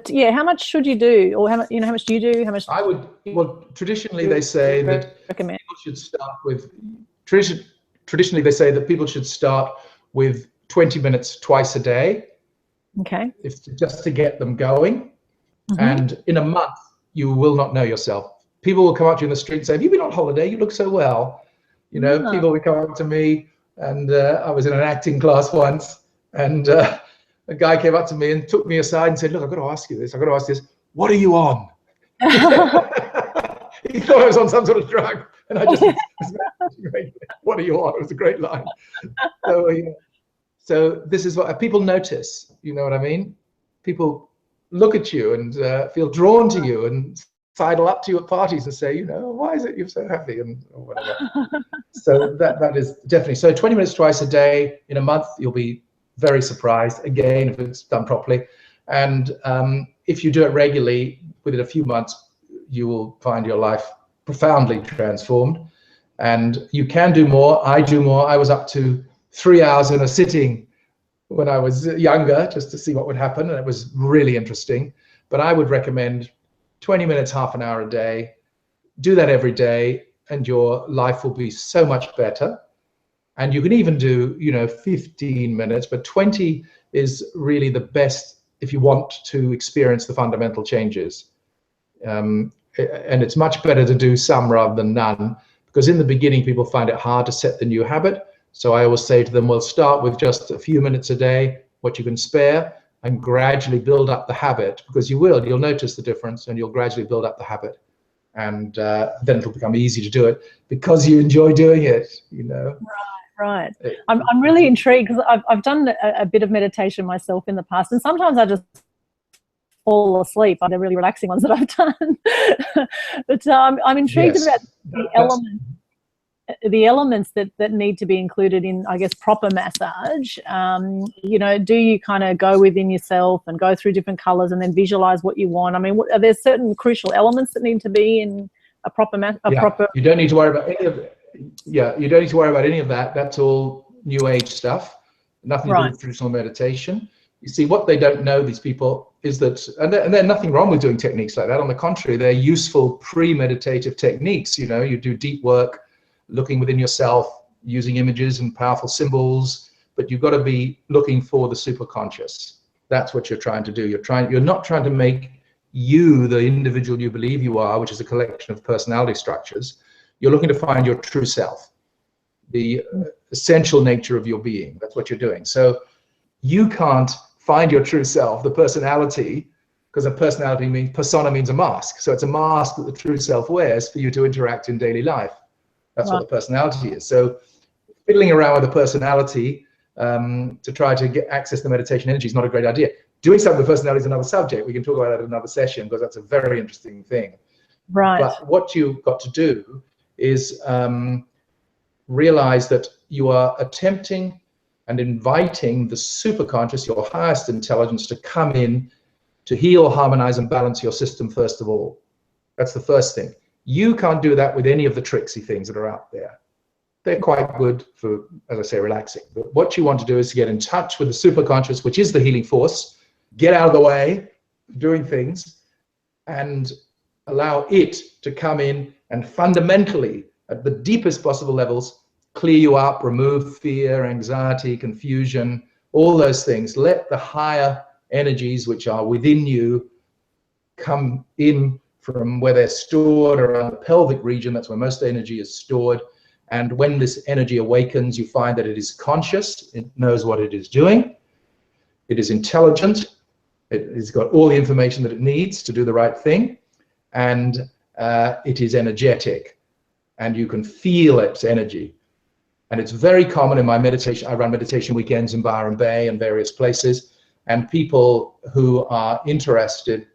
A: yeah, how much should you do, or how much, how much do you do? How much?
B: I would, well, traditionally they say that
A: recommend?
B: people should start with, traditionally they say that people should start with 20 minutes twice a day.
A: Okay.
B: Just to get them going. And in a month, you will not know yourself. People will come up to you in the street and say, have you been on holiday? You look so well. You know, people would come up to me, and I was in an acting class once, and a guy came up to me and took me aside and said, look, I've got to ask you this. I've got to ask this. What are you on? He thought I was on some sort of drug. And I just, what are you on? It was a great line. So, so this is what people notice. You know what I mean? People look at you and feel drawn to you and sidle up to you at parties and say, you know, why is it you're so happy, and or whatever. So that is definitely, so 20 minutes twice a day in a month, you'll be very surprised, again, if it's done properly. And if you do it regularly, within a few months, you will find your life profoundly transformed. And you can do more. I do more. I was up to 3 hours in a sitting when I was younger, just to see what would happen, and it was really interesting. But I would recommend 20 minutes, half an hour a day. Do that every day, and your life will be so much better. And you can even do, you know, 15 minutes, but 20 is really the best if you want to experience the fundamental changes. And it's much better to do some rather than none, because in the beginning, people find it hard to set the new habit. So I always say to them, well, start with just a few minutes a day, what you can spare, and gradually build up the habit, because you'll notice the difference, and you'll gradually build up the habit. And then it'll become easy to do it because you enjoy doing it, you know.
A: Right. I'm really intrigued, because I've done a bit of meditation myself in the past, and sometimes I just fall asleep. They're really relaxing ones that I've done. But I'm intrigued about the elements that need to be included in, I guess, proper massage. You know, do you kind of go within yourself and go through different colors and then visualize what you want? I mean, are there certain crucial elements that need to be in a proper proper?
B: You don't need to worry about any of it. Yeah, you don't need to worry about any of that. That's all new age stuff. Nothing to do with traditional meditation. You see, what they don't know, these people, is that, and there's nothing wrong with doing techniques like that. On the contrary, they're useful pre-meditative techniques. You know, you do deep work, looking within yourself, using images and powerful symbols, but you've got to be looking for the superconscious. That's what you're trying to do. You're not trying to make you the individual you believe you are, which is a collection of personality structures. You're looking to find your true self, the essential nature of your being. That's what you're doing. So you can't find your true self, the personality, because a personality means, persona means a mask. So it's a mask that the true self wears for you to interact in daily life. That's what the personality is. So fiddling around with the personality to try to access the meditation energy is not a great idea. Doing something with personality is another subject. We can talk about that in another session, because that's a very interesting thing.
A: Right.
B: But what you've got to do is realize that you are attempting and inviting the superconscious, your highest intelligence, to come in to heal, harmonize, and balance your system first of all. That's the first thing. You can't do that with any of the tricksy things that are out there. They're quite good for, as I say, relaxing. But what you want to do is to get in touch with the superconscious, which is the healing force, get out of the way, doing things, and allow it to come in and fundamentally, at the deepest possible levels, clear you up, remove fear, anxiety, confusion, all those things. Let the higher energies which are within you come in from where they're stored around the pelvic region. That's where most energy is stored. And when this energy awakens, you find that it is conscious, it knows what it is doing, it is intelligent, it has got all the information that it needs to do the right thing, and it is energetic, and you can feel its energy. And it's very common in my meditation. I run meditation weekends in Byron Bay and various places, and people who are interested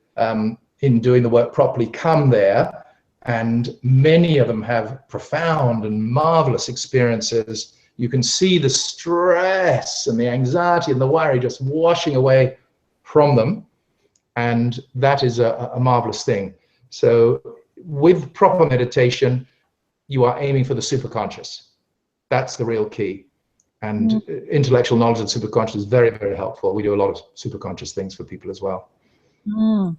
B: in doing the work properly come there, and many of them have profound and marvelous experiences. You can see the stress and the anxiety and the worry just washing away from them, and that is a marvelous thing. So with proper meditation, you are aiming for the superconscious. That's the real key. And intellectual knowledge of superconscious is very, very helpful. We do a lot of superconscious things for people as well.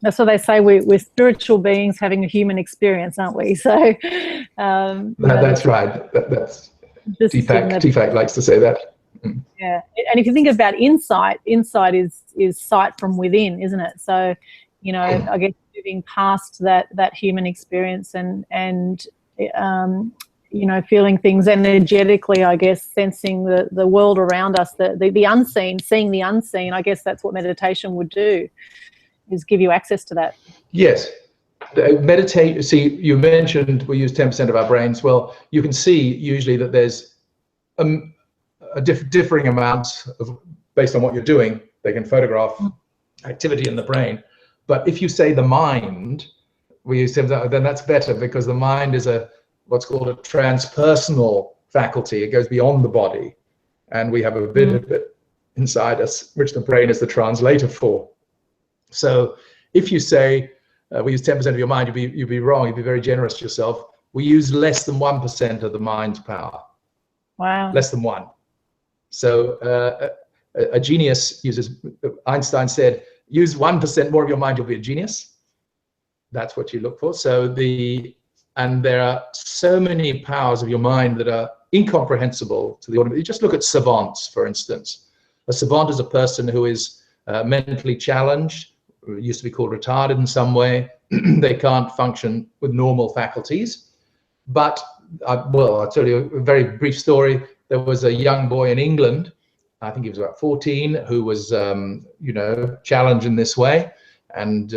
A: That's what they say. We're spiritual beings having a human experience, aren't we? So
B: that's right. That's Deepak likes to say that.
A: Yeah, and if you think about insight is sight from within, isn't it? So, you know, I guess moving past that human experience and you know, feeling things energetically, I guess, sensing the world around us, the unseen, seeing the unseen. I guess that's what meditation would do, is give you access to that.
B: Yes. Meditate. See, you mentioned we use 10% of our brains. Well, you can see usually that there's differing amounts based on what you're doing. They can photograph activity in the brain. But if you say the mind, we use 10%, then that's better, because the mind is what's called a transpersonal faculty. It goes beyond the body, and we have a bit of it inside us, which the brain is the translator for. So if you say we use 10% of your mind, you'd be wrong. You'd be very generous to yourself. We use less than 1% of the mind's power.
A: Wow.
B: Less than 1. So a genius uses, Einstein said, use 1% more of your mind, you'll be a genius. That's what you look for. So and there are so many powers of your mind that are incomprehensible to the ordinary. You just look at savants, for instance. A savant is a person who is mentally challenged, used to be called retarded in some way. They can't function with normal faculties. But, I'll tell you a very brief story. There was a young boy in England, I think he was about 14, who was, you know, challenged in this way. And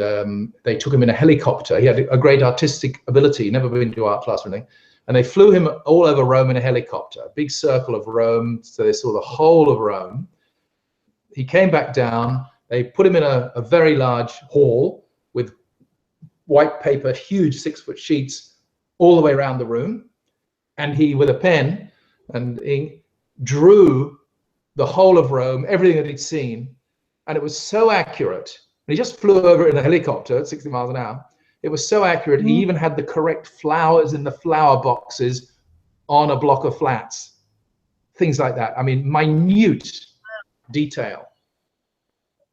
B: they took him in a helicopter. He had a great artistic ability, never been to art class or anything. And they flew him all over Rome in a helicopter, a big circle of Rome. So they saw the whole of Rome. He came back down. They put him in a very large hall with white paper, huge 6-foot sheets all the way around the room. And he, with a pen and ink, drew the whole of Rome, everything that he'd seen. And it was so accurate. And he just flew over in a helicopter at 60 miles an hour. It was so accurate. He even had the correct flowers in the flower boxes on a block of flats. Things like that. I mean, minute detail.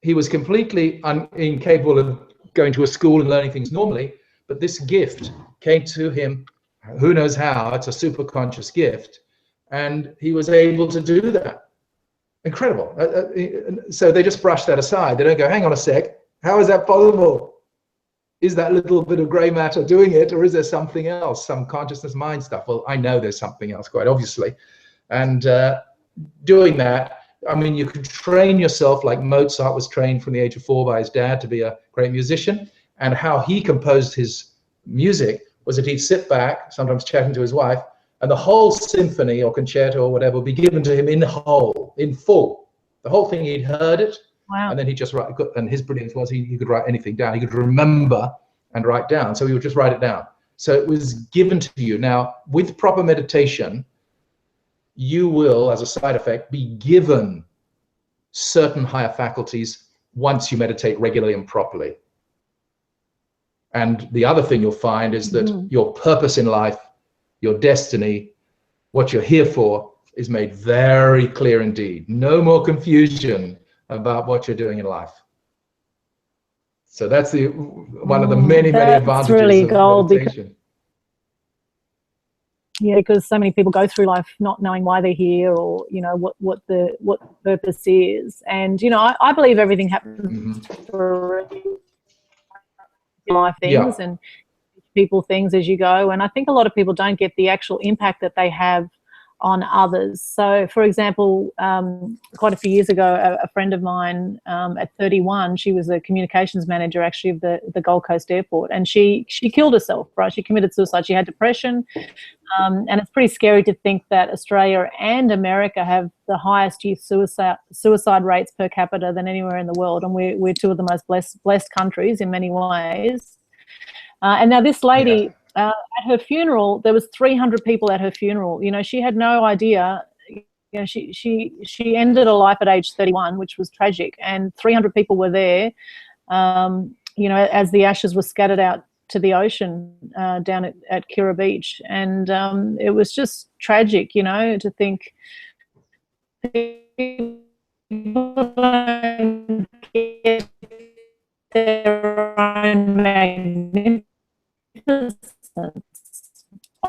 B: He was completely incapable of going to a school and learning things normally, but this gift came to him, who knows how. It's a super conscious gift, and he was able to do that. Incredible. So they just brush that aside. They don't go, hang on a sec, how is that possible? Is that little bit of gray matter doing it, or is there something else, some consciousness mind stuff? Well, I know there's something else, quite obviously. And doing that, I mean, you can train yourself like Mozart was trained from the age of 4 by his dad to be a great musician. And how he composed his music was that he'd sit back, sometimes chatting to his wife, and the whole symphony or concerto or whatever would be given to him in whole, in full. The whole thing, he'd heard it.
A: Wow.
B: And then he'd just write. And his brilliance was he could write anything down. He could remember and write down. So he would just write it down. So it was given to you. Now, with proper meditation, you will, as a side effect, be given certain higher faculties once you meditate regularly and properly. And the other thing you'll find is that your purpose in life, your destiny, what you're here for, is made very clear indeed. No more confusion about what you're doing in life. So that's one of the many advantages
A: really
B: of meditation.
A: Yeah, because so many people go through life not knowing why they're here, or you know what the purpose is. And you know, I believe everything happens for life things and people things as you go. And I think a lot of people don't get the actual impact that they have on others. So, for example, quite a few years ago, a friend of mine at 31, she was a communications manager actually of the Gold Coast Airport, and she killed herself, right? She committed suicide. She had depression. And it's pretty scary to think that Australia and America have the highest youth suicide rates per capita than anywhere in the world, and we're two of the most blessed countries in many ways. And now this lady, at her funeral, there was 300 people at her funeral. You know, she had no idea. You know, she ended her life at age 31, which was tragic, and 300 people were there. You know, as the ashes were scattered out to the ocean down at Kira Beach. And it was just tragic, you know, to think people don't get their own magnificence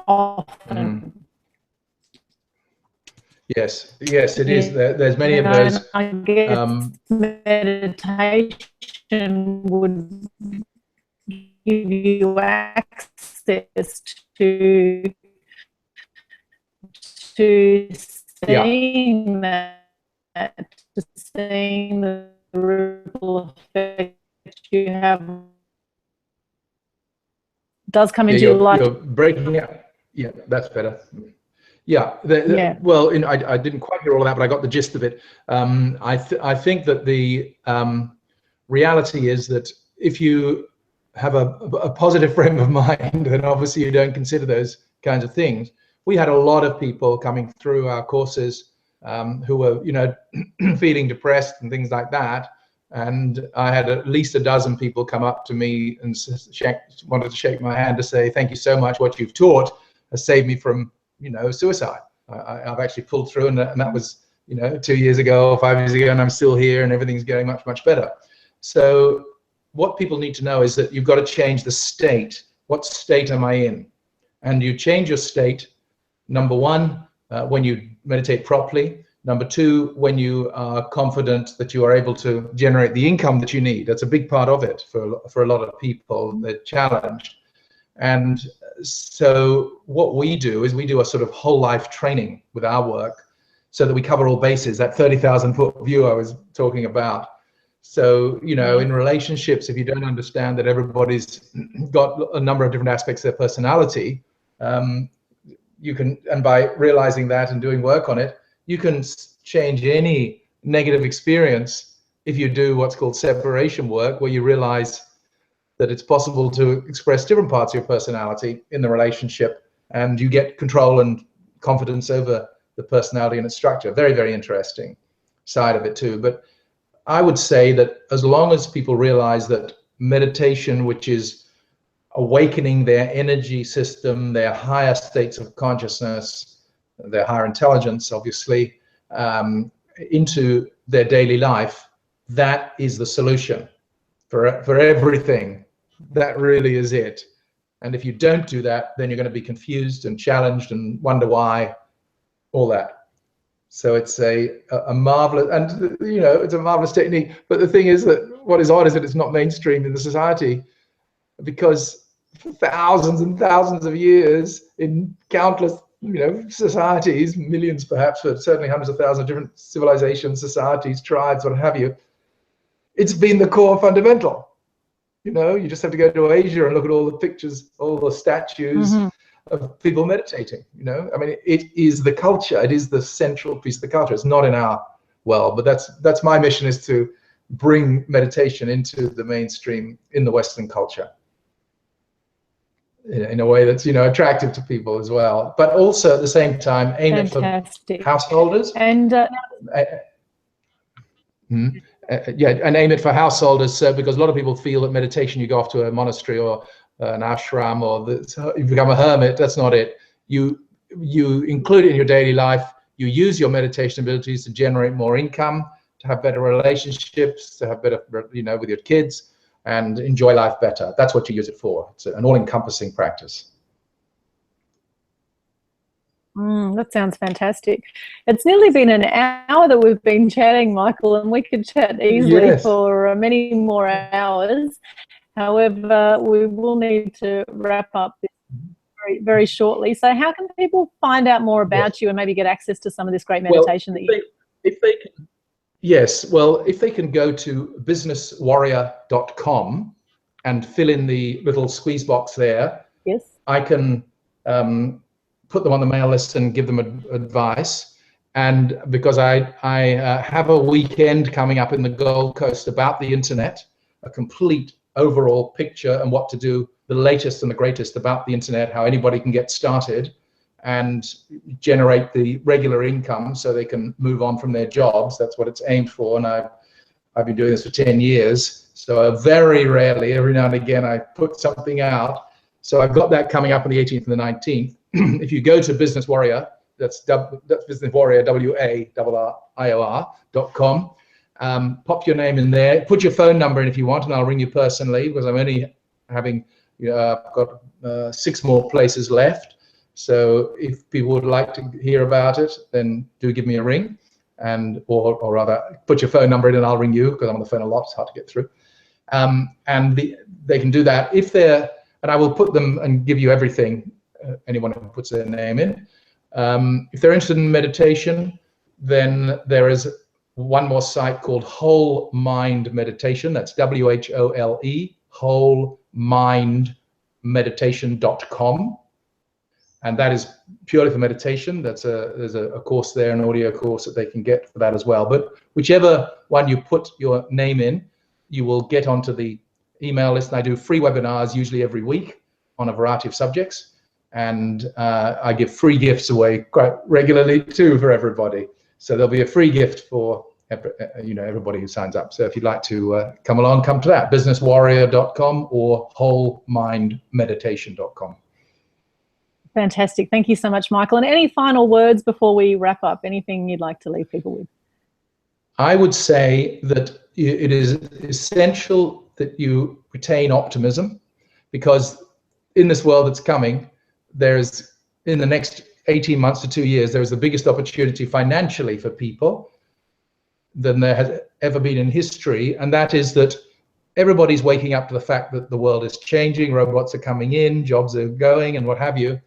A: often.
B: Yes, yes, it is. There's many of those.
A: I guess meditation would give you access to seeing that, to seeing the ripple effect you have. Does come into your life.
B: You're breaking up. Yeah, that's better. Yeah. Well, I didn't quite hear all of that, but I got the gist of it. I think that the reality is that if you have a positive frame of mind, then obviously you don't consider those kinds of things. We had a lot of people coming through our courses who were, feeling depressed and things like that. And I had at least a dozen people come up to me and wanted to shake my hand to say, thank you so much. What you've taught has saved me from, suicide. I've actually pulled through, and that was, 2 years ago, 5 years ago, and I'm still here, and everything's going much, much better. So what people need to know is that you've got to change the state. What state am I in? And you change your state, number one, when you meditate properly. Number two, when you are confident that you are able to generate the income that you need. That's a big part of it for a lot of people. They're challenged. And so what we do is we do a sort of whole life training with our work so that we cover all bases, that 30,000 foot view I was talking about. So, in relationships, if you don't understand that everybody's got a number of different aspects of their personality, you can, and by realizing that and doing work on it, you can change any negative experience if you do what's called separation work, where you realize that it's possible to express different parts of your personality in the relationship, and you get control and confidence over the personality and its structure. Very, very interesting side of it too. But I would say that as long as people realize that meditation, which is awakening their energy system, their higher states of consciousness, their higher intelligence, obviously, into their daily life, that is the solution for everything. That really is it. And if you don't do that, then you're going to be confused and challenged and wonder why, all that. So it's a marvelous, and it's a marvelous technique. But the thing is that what is odd is that it's not mainstream in the society, because for thousands and thousands of years in countless societies, millions perhaps, but certainly hundreds of thousands of different civilizations, societies, tribes, what have you, it's been the core fundamental. You just have to go to Asia and look at all the pictures, all the statues of people meditating. I mean, it is the culture. It is the central piece of the culture. It's not in our world, but that's my mission, is to bring meditation into the mainstream in the Western culture in a way that's attractive to people as well, but also at the same time aim it for householders and and aim it for householders. So because a lot of people feel that meditation, you go off to a monastery or an ashram, or you become a hermit. That's not it. You include it in your daily life. You use your meditation abilities to generate more income, to have better relationships, to have better with your kids, and enjoy life better. That's what you use it for. It's an all-encompassing practice.
A: That sounds fantastic. It's nearly been an hour that we've been chatting, Michael, and we could chat easily for many more hours. However, we will need to wrap up this very, very shortly. So how can people find out more about you and maybe get access to some of this great meditation that you do?
B: If they can, yes, well, if they can go to businesswarrior.com and fill in the little squeeze box there,
A: yes,
B: I can put them on the mail list and give them advice. And because I have a weekend coming up in the Gold Coast about the internet, a complete overall picture and what to do, the latest and the greatest about the internet, how anybody can get started and generate the regular income so they can move on from their jobs. That's what it's aimed for. And I've been doing this for 10 years. So very rarely, every now and again, I put something out. So I've got that coming up on the 18th and the 19th. If you go to Business Warrior, that's Business Warrior, WARRIOR.com, Pop your name in there. Put your phone number in if you want, and I'll ring you personally, because I'm only having I've got 6 more places left. So if people would like to hear about it, then do give me a ring, and or rather put your phone number in and I'll ring you, because I'm on the phone a lot. It's hard to get through. And they can do that if they're, and I will put them and give you everything. Anyone who puts their name in. If they're interested in meditation, then there is one more site called Whole Mind Meditation. That's WHOLE, wholemindmeditation.com. And that is purely for meditation. There's a course there, an audio course that they can get for that as well. But whichever one you put your name in, you will get onto the email list. And I do free webinars usually every week on a variety of subjects. And I give free gifts away quite regularly too for everybody. So there'll be a free gift for everybody who signs up. So if you'd like to come along, come to that, businesswarrior.com or wholemindmeditation.com.
A: Fantastic. Thank you so much, Michael. And any final words before we wrap up? Anything you'd like to leave people with?
B: I would say that it is essential that you retain optimism, because in this world that's coming, there's, in the next 18 months to 2 years, there is the biggest opportunity financially for people than there has ever been in history. And that is that everybody's waking up to the fact that the world is changing, robots are coming in, jobs are going, and what have you.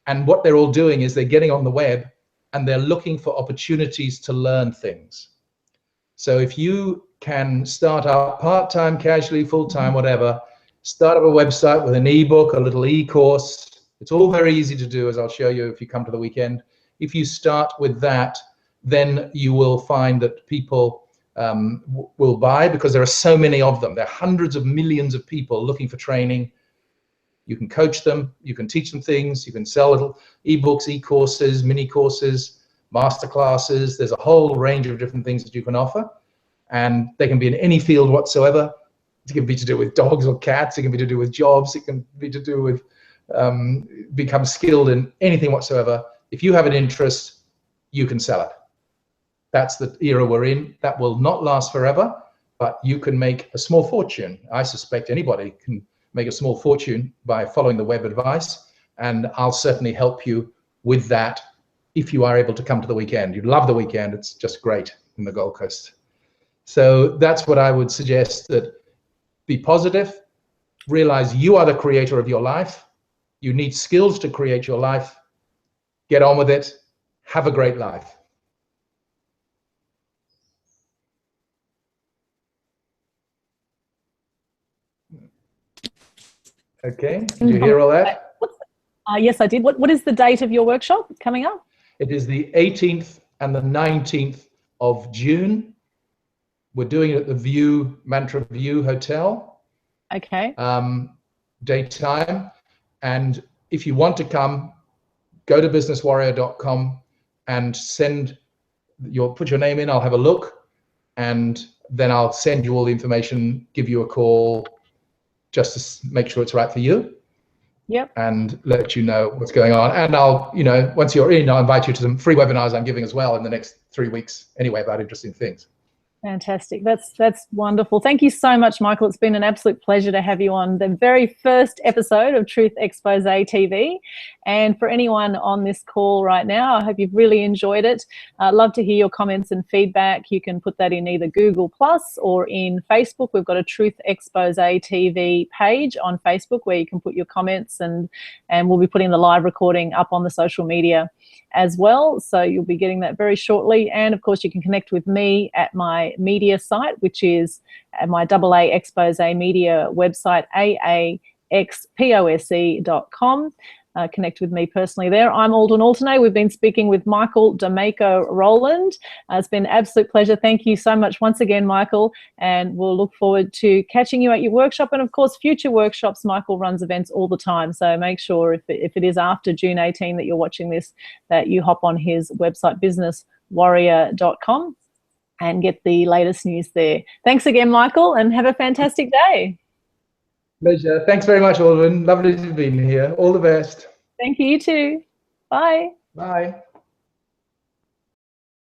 B: And what they're all doing is they're getting on the web and they're looking for opportunities to learn things. So if you can start out part-time, casually, full-time, whatever, start up a website with an ebook, a little e-course. It's all very easy to do, as I'll show you if you come to the weekend. If you start with that, then you will find that people will buy, because there are so many of them. There are hundreds of millions of people looking for training. You can coach them, you can teach them things, you can sell little ebooks, e-courses, mini courses, master classes. There's a whole range of different things that you can offer, and they can be in any field whatsoever. It can be to do with dogs or cats, it can be to do with jobs, it can be to do with become skilled in anything whatsoever. If you have an interest, you can sell it. That's the era we're in. That will not last forever, but you can make a small fortune. I suspect anybody can make a small fortune by following the web advice, and I'll certainly help you with that if you are able to come to the weekend. You'd love the weekend. It's just great in the Gold Coast. So that's what I would suggest, that be positive, realize you are the creator of your life. You need skills to create your life. Get on with it. Have a great life. Okay, did you hear all that?
A: Yes, I did. What is the date of your workshop coming up? It
B: is the 18th and the 19th of June. We're doing it at the View, Mantra View Hotel.
A: Okay.
B: Daytime. And if you want to come, go to businesswarrior.com and put your name in. I'll have a look, and then I'll send you all the information, give you a call, just to make sure it's right for you.
A: Yep.
B: And let you know what's going on. And I'll, once you're in, I'll invite you to some free webinars I'm giving as well in the next 3 weeks anyway, about interesting things.
A: Fantastic. That's wonderful. Thank you so much, Michael. It's been an absolute pleasure to have you on the very first episode of Truth Xpose TV. And for anyone on this call right now, I hope you've really enjoyed it. I'd love to hear your comments and feedback. You can put that in either Google Plus or in Facebook. We've got a Truth Xpose TV page on Facebook where you can put your comments, and we'll be putting the live recording up on the social media as well. So you'll be getting that very shortly. And of course, you can connect with me at my media site, which is at my AA Xpose Media website, aaxpose.com. Connect with me personally there. I'm Aldwyn Altuney. We've been speaking with Michael Domeyko Rowland. It's been an absolute pleasure. Thank you so much once again, Michael, and we'll look forward to catching you at your workshop, and of course future workshops. Michael runs events all the time, so make sure if it is after June 18 that you're watching this, that you hop on his website, businesswarrior.com, and get the latest news there. Thanks again, Michael, and have a fantastic day.
B: Pleasure. Thanks very much, Aldwyn. Lovely to be here. All the best.
A: Thank you, you too. Bye.
B: Bye.